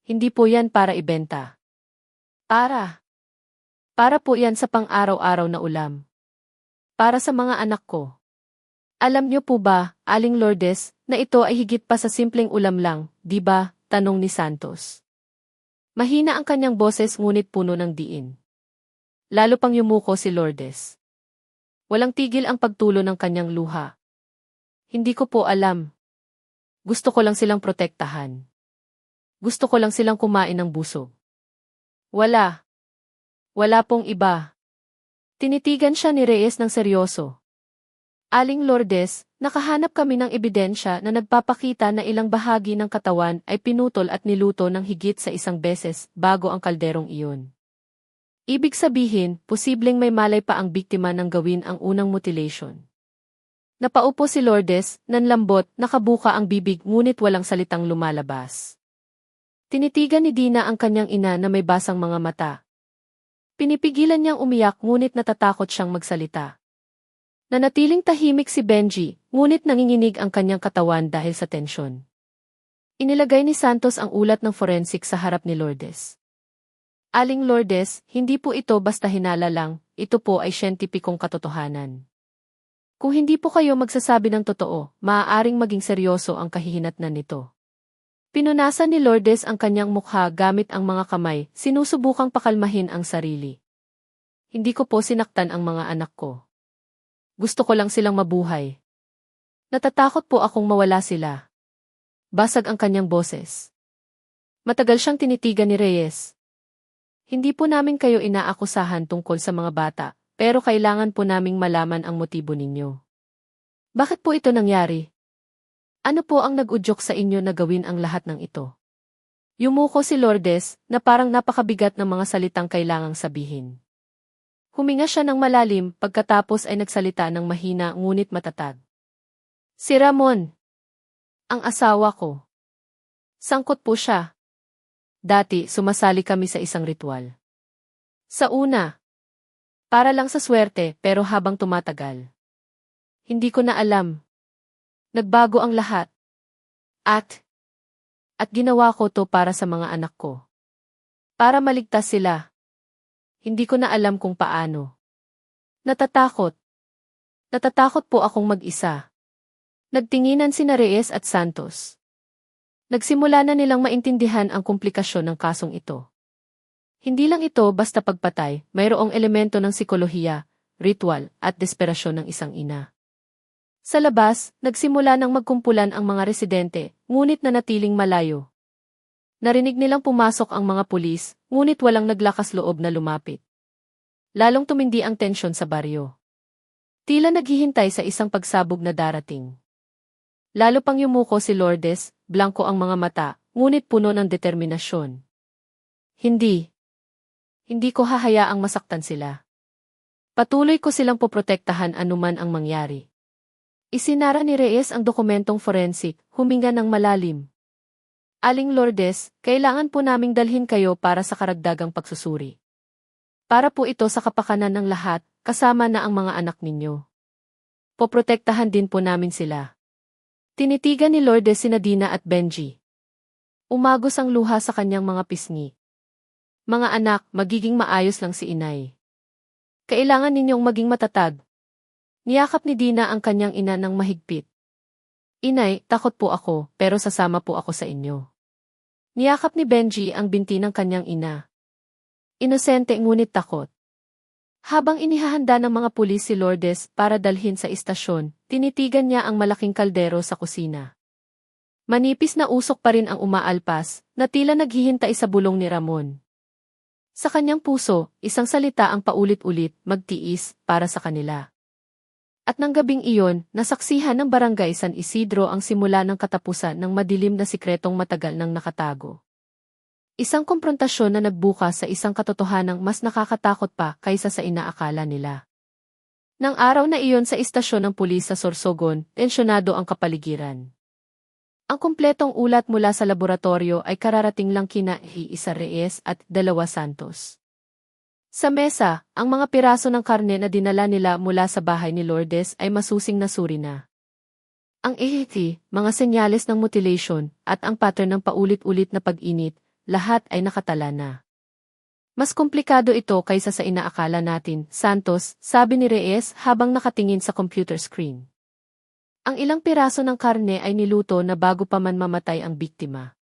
Hindi po yan para ibenta. Para po yan sa pang-araw-araw na ulam. Para sa mga anak ko. Alam niyo po ba, Aling Lourdes, na ito ay higit pa sa simpleng ulam lang, di ba? Tanong ni Santos. Mahina ang kanyang boses ngunit puno ng diin. Lalo pang yumuko si Lourdes. Walang tigil ang pagtulo ng kanyang luha. Hindi ko po alam. Gusto ko lang silang protektahan. Gusto ko lang silang kumain ng busog. Wala. Wala pong iba. Tinitigan siya ni Reyes ng seryoso. Aling Lourdes, nakahanap kami ng ebidensya na nagpapakita na ilang bahagi ng katawan ay pinutol at niluto ng higit sa isang beses bago ang kalderong iyon. Ibig sabihin, posibleng may malay pa ang biktima nang gawin ang unang mutilation. Napaupo si Lourdes, nanlambot, nakabuka ang bibig ngunit walang salitang lumalabas. Tinitigan ni Dina ang kanyang ina na may basang mga mata. Pinipigilan niyang umiyak ngunit natatakot siyang magsalita. Nanatiling tahimik si Benji, ngunit nanginginig ang kanyang katawan dahil sa tensyon. Inilagay ni Santos ang ulat ng forensic sa harap ni Lourdes. Aling Lourdes, hindi po ito basta hinala lang, ito po ay siyentipikong katotohanan. Kung hindi po kayo magsasabi ng totoo, maaaring maging seryoso ang kahihinatnan nito. Pinunasan ni Lourdes ang kanyang mukha gamit ang mga kamay, sinusubukang pakalmahin ang sarili. Hindi ko po sinaktan ang mga anak ko. Gusto ko lang silang mabuhay. Natatakot po akong mawala sila. Basag ang kanyang boses. Matagal siyang tinitigan ni Reyes. Hindi po namin kayo inaakusahan tungkol sa mga bata, pero kailangan po naming malaman ang motibo ninyo. Bakit po ito nangyari? Ano po ang nag-udyok sa inyo na gawin ang lahat ng ito? Yumuko si Lourdes, na parang napakabigat ng mga salitang kailangang sabihin. Huminga siya ng malalim, pagkatapos ay nagsalita ng mahina ngunit matatag. Si Ramon. Ang asawa ko. Sangkot po siya. Dati, sumasali kami sa isang ritual. Sa una, para lang sa swerte, pero habang tumatagal. Hindi ko na alam. Nagbago ang lahat. At ginawa ko to para sa mga anak ko. Para maligtas sila. Hindi ko na alam kung paano. Natatakot. Natatakot po akong mag-isa. Nagtinginan sina Reyes at Santos. Nagsimula na nilang maintindihan ang komplikasyon ng kasong ito. Hindi lang ito basta pagpatay, mayroong elemento ng psikolohiya, ritual, at desperasyon ng isang ina. Sa labas, nagsimula ng magkumpulan ang mga residente, ngunit nanatiling malayo. Narinig nilang pumasok ang mga pulis, ngunit walang naglakas loob na lumapit. Lalong tumindi ang tensyon sa baryo. Tila naghihintay sa isang pagsabog na darating. Lalo pang yumuko si Lourdes, blanko ang mga mata, ngunit puno ng determinasyon. Hindi ko hahayaang masaktan sila. Patuloy ko silang poprotektahan anuman ang mangyari. Isinara ni Reyes ang dokumentong forensic, huminga ng malalim. Aling Lourdes, kailangan po naming dalhin kayo para sa karagdagang pagsusuri. Para po ito sa kapakanan ng lahat, kasama na ang mga anak ninyo. Poprotektahan din po namin sila. Tinitigan ni Lourdes sina Dina at Benji. Umagos ang luha sa kanyang mga pisngi. Mga anak, magiging maayos lang si inay. Kailangan ninyong maging matatag. Niyakap ni Dina ang kanyang ina ng mahigpit. Inay, takot po ako, pero sasama po ako sa inyo. Niyakap ni Benji ang binti ng kanyang ina. Inosente ngunit takot. Habang inihahanda ng mga pulis si Lourdes para dalhin sa istasyon, tinitigan niya ang malaking kaldero sa kusina. Manipis na usok pa rin ang umaalpas, na tila naghihintay sa bulong ni Ramon. Sa kanyang puso, isang salita ang paulit-ulit, magtiis, para sa kanila. At nang gabing iyon, nasaksihan ng barangay San Isidro ang simula ng katapusan ng madilim na sikretong matagal nang nakatago. Isang komprontasyon na nagbukas sa isang katotohanang mas nakakatakot pa kaysa sa inaakala nila. Nang araw na iyon sa istasyon ng pulis sa Sorsogon, tensyonado ang kapaligiran. Ang kumpletong ulat mula sa laboratorio ay kararating lang kina Isa Reyes at 2 Santos. Sa mesa, ang mga piraso ng karne na dinala nila mula sa bahay ni Lourdes ay masusing nasuri na. Ang mga senyales ng mutilation, at ang pattern ng paulit-ulit na pag-init, lahat ay nakatala na. Mas komplikado ito kaysa sa inaakala natin, Santos, sabi ni Reyes habang nakatingin sa computer screen. Ang ilang piraso ng karne ay niluto na bago pa man mamatay ang biktima.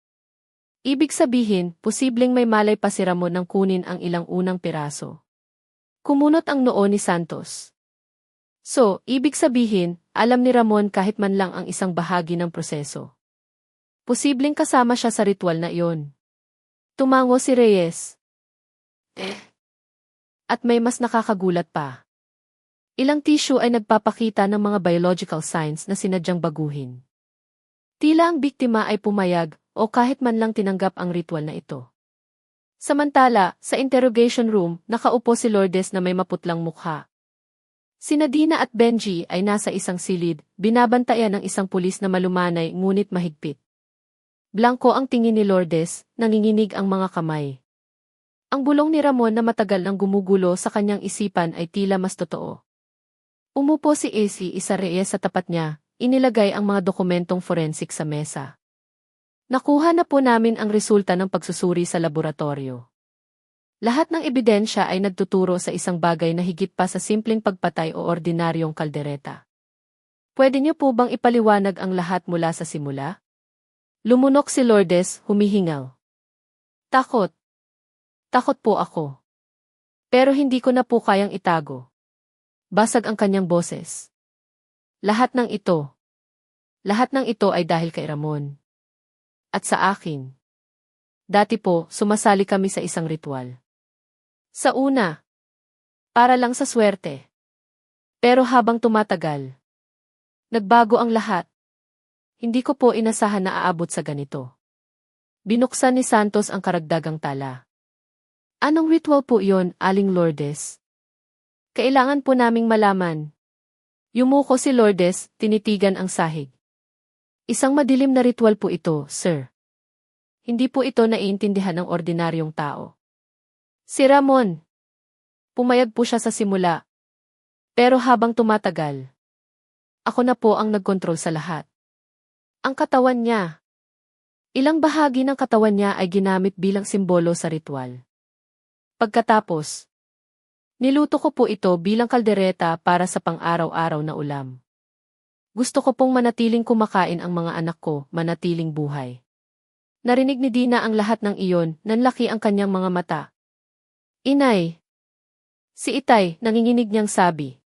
Ibig sabihin, posibleng may malay pa si Ramon nang kunin ang ilang unang piraso. Kumunot ang noo ni Santos. So, ibig sabihin, alam ni Ramon kahit man lang ang isang bahagi ng proseso. Posibleng kasama siya sa ritual na iyon. Tumango si Reyes. At may mas nakakagulat pa. Ilang tissue ay nagpapakita ng mga biological signs na sinadyang baguhin. Tila ang biktima ay pumayag, o kahit man lang tinanggap ang ritual na ito. Samantala, sa interrogation room, nakaupo si Lourdes na may maputlang mukha. Sina Dina at Benji ay nasa isang silid, binabantayan ng isang pulis na malumanay ngunit mahigpit. Blanko ang tingin ni Lourdes, nanginginig ang mga kamay. Ang bulong ni Ramon na matagal nang gumugulo sa kanyang isipan ay tila mas totoo. Umupo si AC Isa Reyes sa tapat niya, inilagay ang mga dokumentong forensic sa mesa. Nakuha na po namin ang resulta ng pagsusuri sa laboratorio. Lahat ng ebidensya ay nagtuturo sa isang bagay na higit pa sa simpleng pagpatay o ordinaryong kaldereta. Pwede niyo po bang ipaliwanag ang lahat mula sa simula? Lumunok si Lourdes, humihingal. Takot. Takot po ako. Pero hindi ko na po kayang itago. Basag ang kanyang boses. Lahat ng ito ay dahil kay Ramon. At sa akin. Dati po, sumasali kami sa isang ritual. Sa una, para lang sa swerte. Pero habang tumatagal, nagbago ang lahat. Hindi ko po inasahan na aabot sa ganito. Binuksan ni Santos ang karagdagang tala. Anong ritual po iyon, Aling Lourdes? Kailangan po naming malaman. Yumuko si Lourdes, tinitigan ang sahig. Isang madilim na ritual po ito, sir. Hindi po ito naiintindihan ng ordinaryong tao. Si Ramon. Pumayag po siya sa simula. Pero habang tumatagal, ako na po ang nagkontrol sa lahat. Ang katawan niya. Ilang bahagi ng katawan niya ay ginamit bilang simbolo sa ritual. Pagkatapos, niluto ko po ito bilang kaldereta para sa pang-araw-araw na ulam. Gusto ko pong manatiling kumakain ang mga anak ko, manatiling buhay. Narinig ni Dina ang lahat ng iyon, nanlaki ang kanyang mga mata. Inay. Si Itay, nanginginig niyang sabi.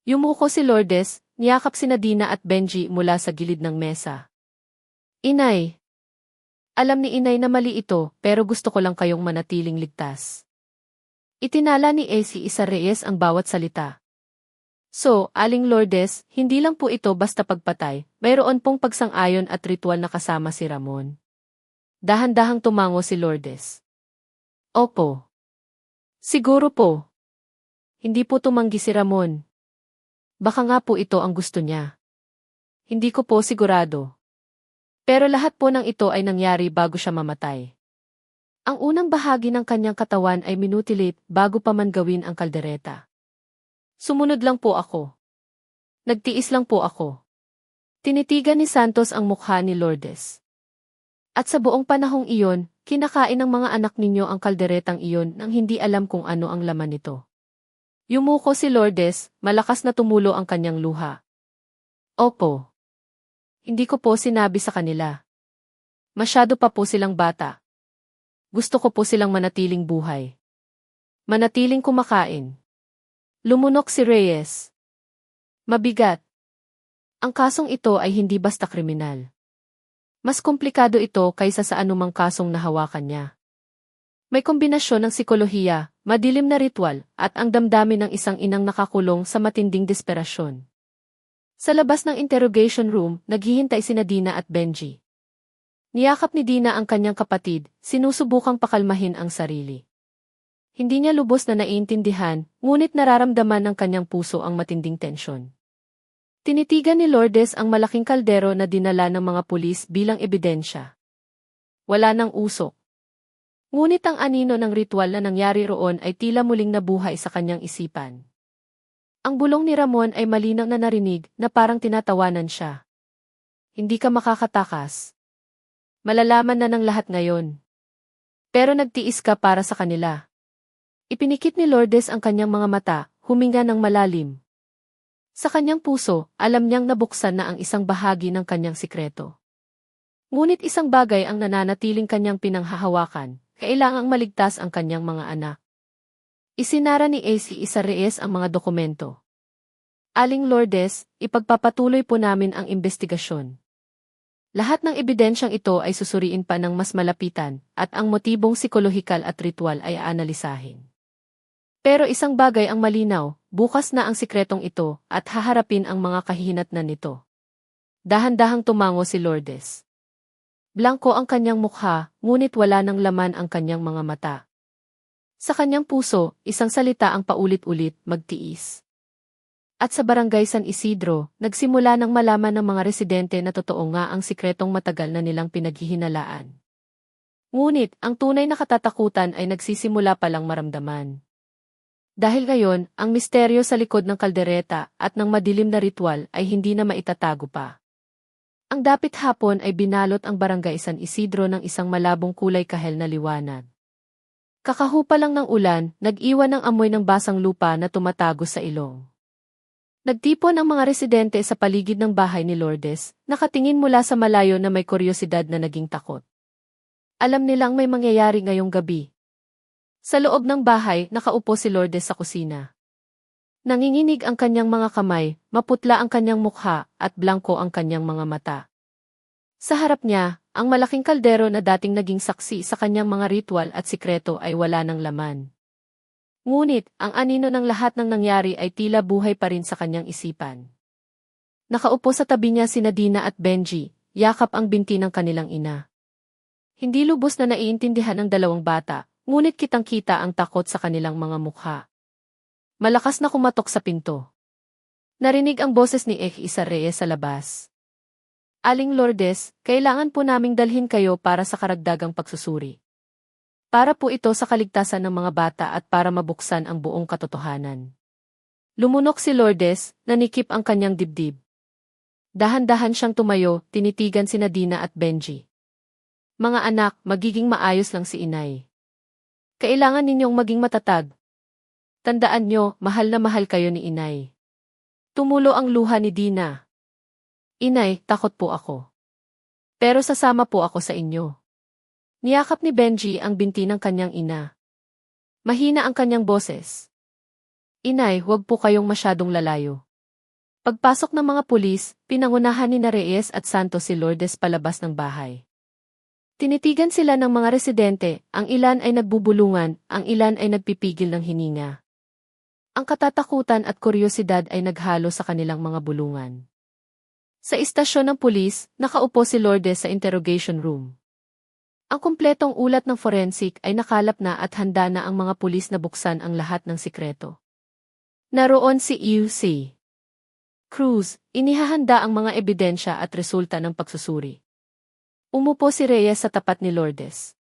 Yumuko si Lourdes, niyakap sina Dina at Benji mula sa gilid ng mesa. Inay. Alam ni Inay na mali ito, pero gusto ko lang kayong manatiling ligtas. Itinala ni AC Isa Reyes ang bawat salita. So, Aling Lourdes, hindi lang po ito basta pagpatay, mayroon pong pagsang-ayon at ritual na kasama si Ramon. Dahan-dahang tumango si Lourdes. Opo. Siguro po. Hindi po tumanggi si Ramon. Baka nga po ito ang gusto niya. Hindi ko po sigurado. Pero lahat po ng ito ay nangyari bago siya mamatay. Ang unang bahagi ng kanyang katawan ay minutilate bago pa man gawin ang kaldereta. Sumunod lang po ako. Nagtiis lang po ako. Tinitigan ni Santos ang mukha ni Lourdes. At sa buong panahong iyon, kinakain ng mga anak ninyo ang kalderetang iyon nang hindi alam kung ano ang laman nito. Yumuko si Lourdes, malakas na tumulo ang kanyang luha. Opo. Hindi ko po sinabi sa kanila. Masyado pa po silang bata. Gusto ko po silang manatiling buhay. Manatiling kumakain. Lumunok si Reyes. Mabigat. Ang kasong ito ay hindi basta kriminal. Mas komplikado ito kaysa sa anumang kasong nahawakan niya. May kombinasyon ng psikolohiya, madilim na ritual, at ang damdamin ng isang inang nakakulong sa matinding desperasyon. Sa labas ng interrogation room, naghihintay sina Dina at Benji. Niyakap ni Dina ang kanyang kapatid, sinusubukang pakalmahin ang sarili. Hindi niya lubos na naiintindihan, ngunit nararamdaman ng kanyang puso ang matinding tensyon. Tinitigan ni Lourdes ang malaking kaldero na dinala ng mga pulis bilang ebidensya. Wala nang usok. Ngunit ang anino ng ritual na nangyari roon ay tila muling nabuhay sa kanyang isipan. Ang bulong ni Ramon ay malinaw na narinig na parang tinatawanan siya. Hindi ka makakatakas. Malalaman na ng lahat ngayon. Pero nagtiis ka para sa kanila. Ipinikit ni Lourdes ang kanyang mga mata, huminga ng malalim. Sa kanyang puso, alam niyang nabuksan na ang isang bahagi ng kanyang sikreto. Ngunit isang bagay ang nananatiling kanyang pinanghahawakan, kailangang maligtas ang kanyang mga anak. Isinara ni AC Isa Reyes ang mga dokumento. Aling Lourdes, ipagpapatuloy po namin ang investigasyon. Lahat ng ebidensyang ito ay susuriin pa ng mas malapitan, at ang motibong psikolohikal at ritual ay aanalisahin. Pero isang bagay ang malinaw, bukas na ang sikretong ito at haharapin ang mga kahihinatnan nito. Dahan-dahang tumango si Lourdes. Blanko ang kanyang mukha, ngunit wala ng laman ang kanyang mga mata. Sa kanyang puso, isang salita ang paulit-ulit, magtiis. At sa barangay San Isidro, nagsimula ng malaman ng mga residente na totoo nga ang sikretong matagal na nilang pinaghihinalaan. Ngunit, ang tunay na katatakutan ay nagsisimula palang maramdaman. Dahil ngayon, ang misteryo sa likod ng kaldereta at ng madilim na ritual ay hindi na maitatago pa. Ang dapit hapon ay binalot ang barangay San Isidro ng isang malabong kulay kahel na liwanag. Kakahupa lang ng ulan, nag-iwan ng amoy ng basang lupa na tumatago sa ilong. Nagtipon ang mga residente sa paligid ng bahay ni Lourdes, nakatingin mula sa malayo na may kuryosidad na naging takot. Alam nilang may mangyayari ngayong gabi. Sa loob ng bahay, nakaupo si Lourdes sa kusina. Nanginginig ang kanyang mga kamay, maputla ang kanyang mukha, at blanko ang kanyang mga mata. Sa harap niya, ang malaking kaldero na dating naging saksi sa kanyang mga ritual at sikreto ay wala ng laman. Ngunit, ang anino ng lahat ng nangyari ay tila buhay pa rin sa kanyang isipan. Nakaupo sa tabi niya sina Dina at Benji, yakap ang binti ng kanilang ina. Hindi lubos na naiintindihan ng dalawang bata, ngunit kitang-kita ang takot sa kanilang mga mukha. Malakas na kumatok sa pinto. Narinig ang boses ni Isa Reyes sa labas. Aling Lourdes, kailangan po naming dalhin kayo para sa karagdagang pagsusuri. Para po ito sa kaligtasan ng mga bata at para mabuksan ang buong katotohanan. Lumunok si Lourdes, nanikip ang kanyang dibdib. Dahan-dahan siyang tumayo, tinitigan sina Dina at Benji. Mga anak, magiging maayos lang si inay. Kailangan ninyong maging matatag. Tandaan nyo, mahal na mahal kayo ni inay. Tumulo ang luha ni Dina. Inay, takot po ako. Pero sasama po ako sa inyo. Niyakap ni Benji ang binti ng kanyang ina. Mahina ang kanyang boses. Inay, huwag po kayong masyadong lalayo. Pagpasok ng mga pulis, pinangunahan ni Reyes at Santos si Lourdes palabas ng bahay. Tinitigan sila ng mga residente, ang ilan ay nagbubulungan, ang ilan ay nagpipigil ng hininga. Ang katatakutan at kuryosidad ay naghalo sa kanilang mga bulungan. Sa istasyon ng pulis, nakaupo si Lourdes sa interrogation room. Ang kumpletong ulat ng forensic ay nakalap na at handa na ang mga pulis na buksan ang lahat ng sikreto. Naroon si U.C. Cruz, inihahanda ang mga ebidensya at resulta ng pagsusuri. Umupo si Reyes sa tapat ni Lourdes.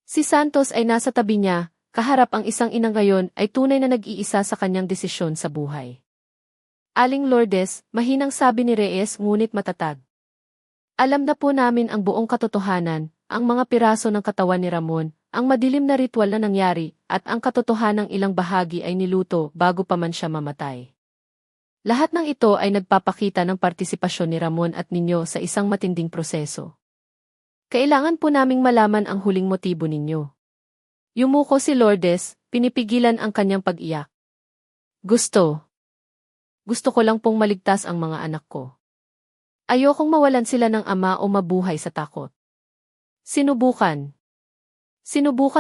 Si Santos ay nasa tabi niya, kaharap ang isang ina ngayon ay tunay na nag-iisa sa kanyang desisyon sa buhay. Aling Lourdes, mahinang sabi ni Reyes ngunit matatag. Alam na po namin ang buong katotohanan, ang mga piraso ng katawan ni Ramon, ang madilim na ritual na nangyari, at ang katotohanang ilang bahagi ay niluto bago pa man siya mamatay. Lahat ng ito ay nagpapakita ng partisipasyon ni Ramon at ninyo sa isang matinding proseso. Kailangan po naming malaman ang huling motibo ninyo. Yumuko si Lourdes, pinipigilan ang kanyang pag-iyak. Gusto ko lang pong maligtas ang mga anak ko. Ayokong mawalan sila ng ama o mabuhay sa takot. Sinubukan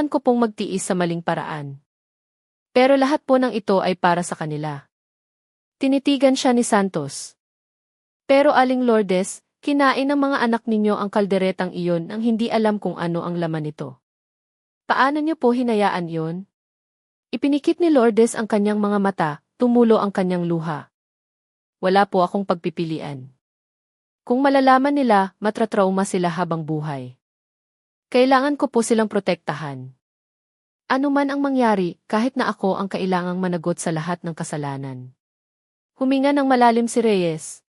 ko pong magtiis sa maling paraan. Pero lahat po ng ito ay para sa kanila. Tinitigan siya ni Santos. Pero Aling Lourdes, kinain ng mga anak ninyo ang kalderetang iyon nang hindi alam kung ano ang laman nito. Paano niyo po hinayaan iyon? Ipinikit ni Lourdes ang kanyang mga mata, tumulo ang kanyang luha. Wala po akong pagpipilian. Kung malalaman nila, matratrauma sila habang buhay. Kailangan ko po silang protektahan. Ano man ang mangyari, kahit na ako ang kailangang managot sa lahat ng kasalanan. Huminga ng malalim si Reyes.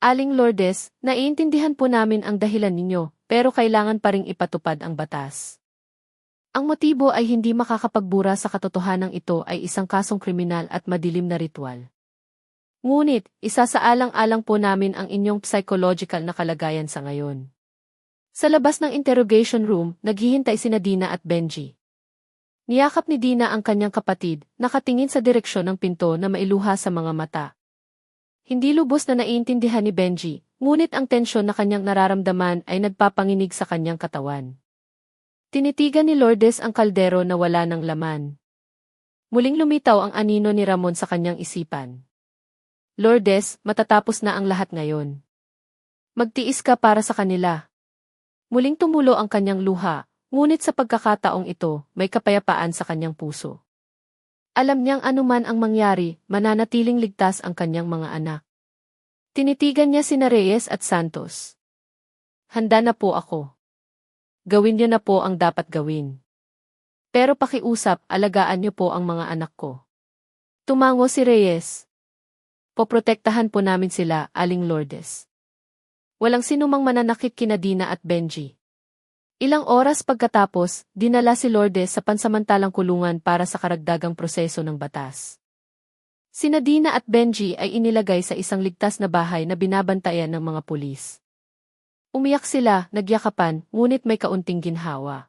Aling Lourdes, naiintindihan po namin ang dahilan ninyo, pero kailangan pa ring ipatupad ang batas. Ang motibo ay hindi makakapagbura sa katotohanang ito ay isang kasong kriminal at madilim na ritual. Ngunit, isasaalang-alang po namin ang inyong psychological na kalagayan sa ngayon. Sa labas ng interrogation room, naghihintay sina Dina at Benji. Niyakap ni Dina ang kanyang kapatid, nakatingin sa direksyon ng pinto na mailuha sa mga mata. Hindi lubos na naiintindihan ni Benji, ngunit ang tensyon na kanyang nararamdaman ay nagpapanginig sa kanyang katawan. Tinitigan ni Lourdes ang kaldero na wala ng laman. Muling lumitaw ang anino ni Ramon sa kanyang isipan. Lourdes, matatapos na ang lahat ngayon. Magtiis ka para sa kanila. Muling tumulo ang kanyang luha, ngunit sa pagkakataong ito, may kapayapaan sa kanyang puso. Alam niyang anuman ang mangyari, mananatiling ligtas ang kanyang mga anak. Tinitigan niya sina Reyes at Santos. Handa na po ako. Gawin niyo na po ang dapat gawin. Pero pakiusap, alagaan niyo po ang mga anak ko. Tumango si Reyes. Poprotektahan po namin sila, Aling Lourdes. Walang sinumang mananakit kina Dina at Benji. Ilang oras pagkatapos, dinala si Lourdes sa pansamantalang kulungan para sa karagdagang proseso ng batas. Sina Dina at Benji ay inilagay sa isang ligtas na bahay na binabantayan ng mga pulis. Umiyak sila, nagyakapan, ngunit may kaunting ginhawa.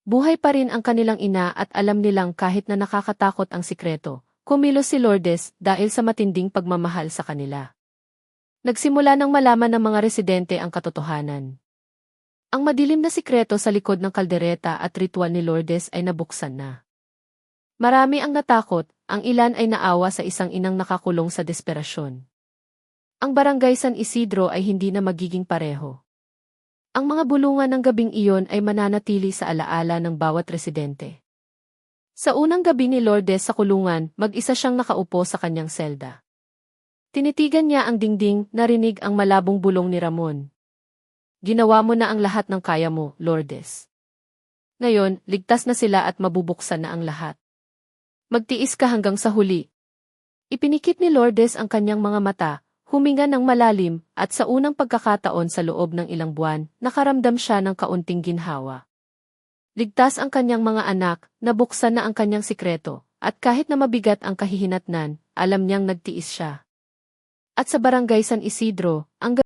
Buhay pa rin ang kanilang ina at alam nilang kahit na nakakatakot ang sikreto, kumilos si Lourdes dahil sa matinding pagmamahal sa kanila. Nagsimula nang malaman ng mga residente ang katotohanan. Ang madilim na sikreto sa likod ng kaldereta at ritual ni Lourdes ay nabuksan na. Marami ang natakot, ang ilan ay naawa sa isang inang nakakulong sa desperasyon. Ang barangay San Isidro ay hindi na magiging pareho. Ang mga bulungan ng gabing iyon ay mananatili sa alaala ng bawat residente. Sa unang gabi ni Lourdes sa kulungan, mag-isa siyang nakaupo sa kanyang selda. Tinitigan niya ang dingding, narinig ang malabong bulong ni Ramon. Ginawa mo na ang lahat ng kaya mo, Lourdes. Ngayon, ligtas na sila at mabubuksan na ang lahat. Magtiis ka hanggang sa huli. Ipinikit ni Lourdes ang kanyang mga mata, huminga ng malalim, at sa unang pagkakataon sa loob ng ilang buwan, nakaramdam siya ng kaunting ginhawa. Ligtas ang kanyang mga anak, nabuksan na ang kanyang sikreto, at kahit na mabigat ang kahihinatnan, alam niyang nagtiis siya. At sa barangay San Isidro, ang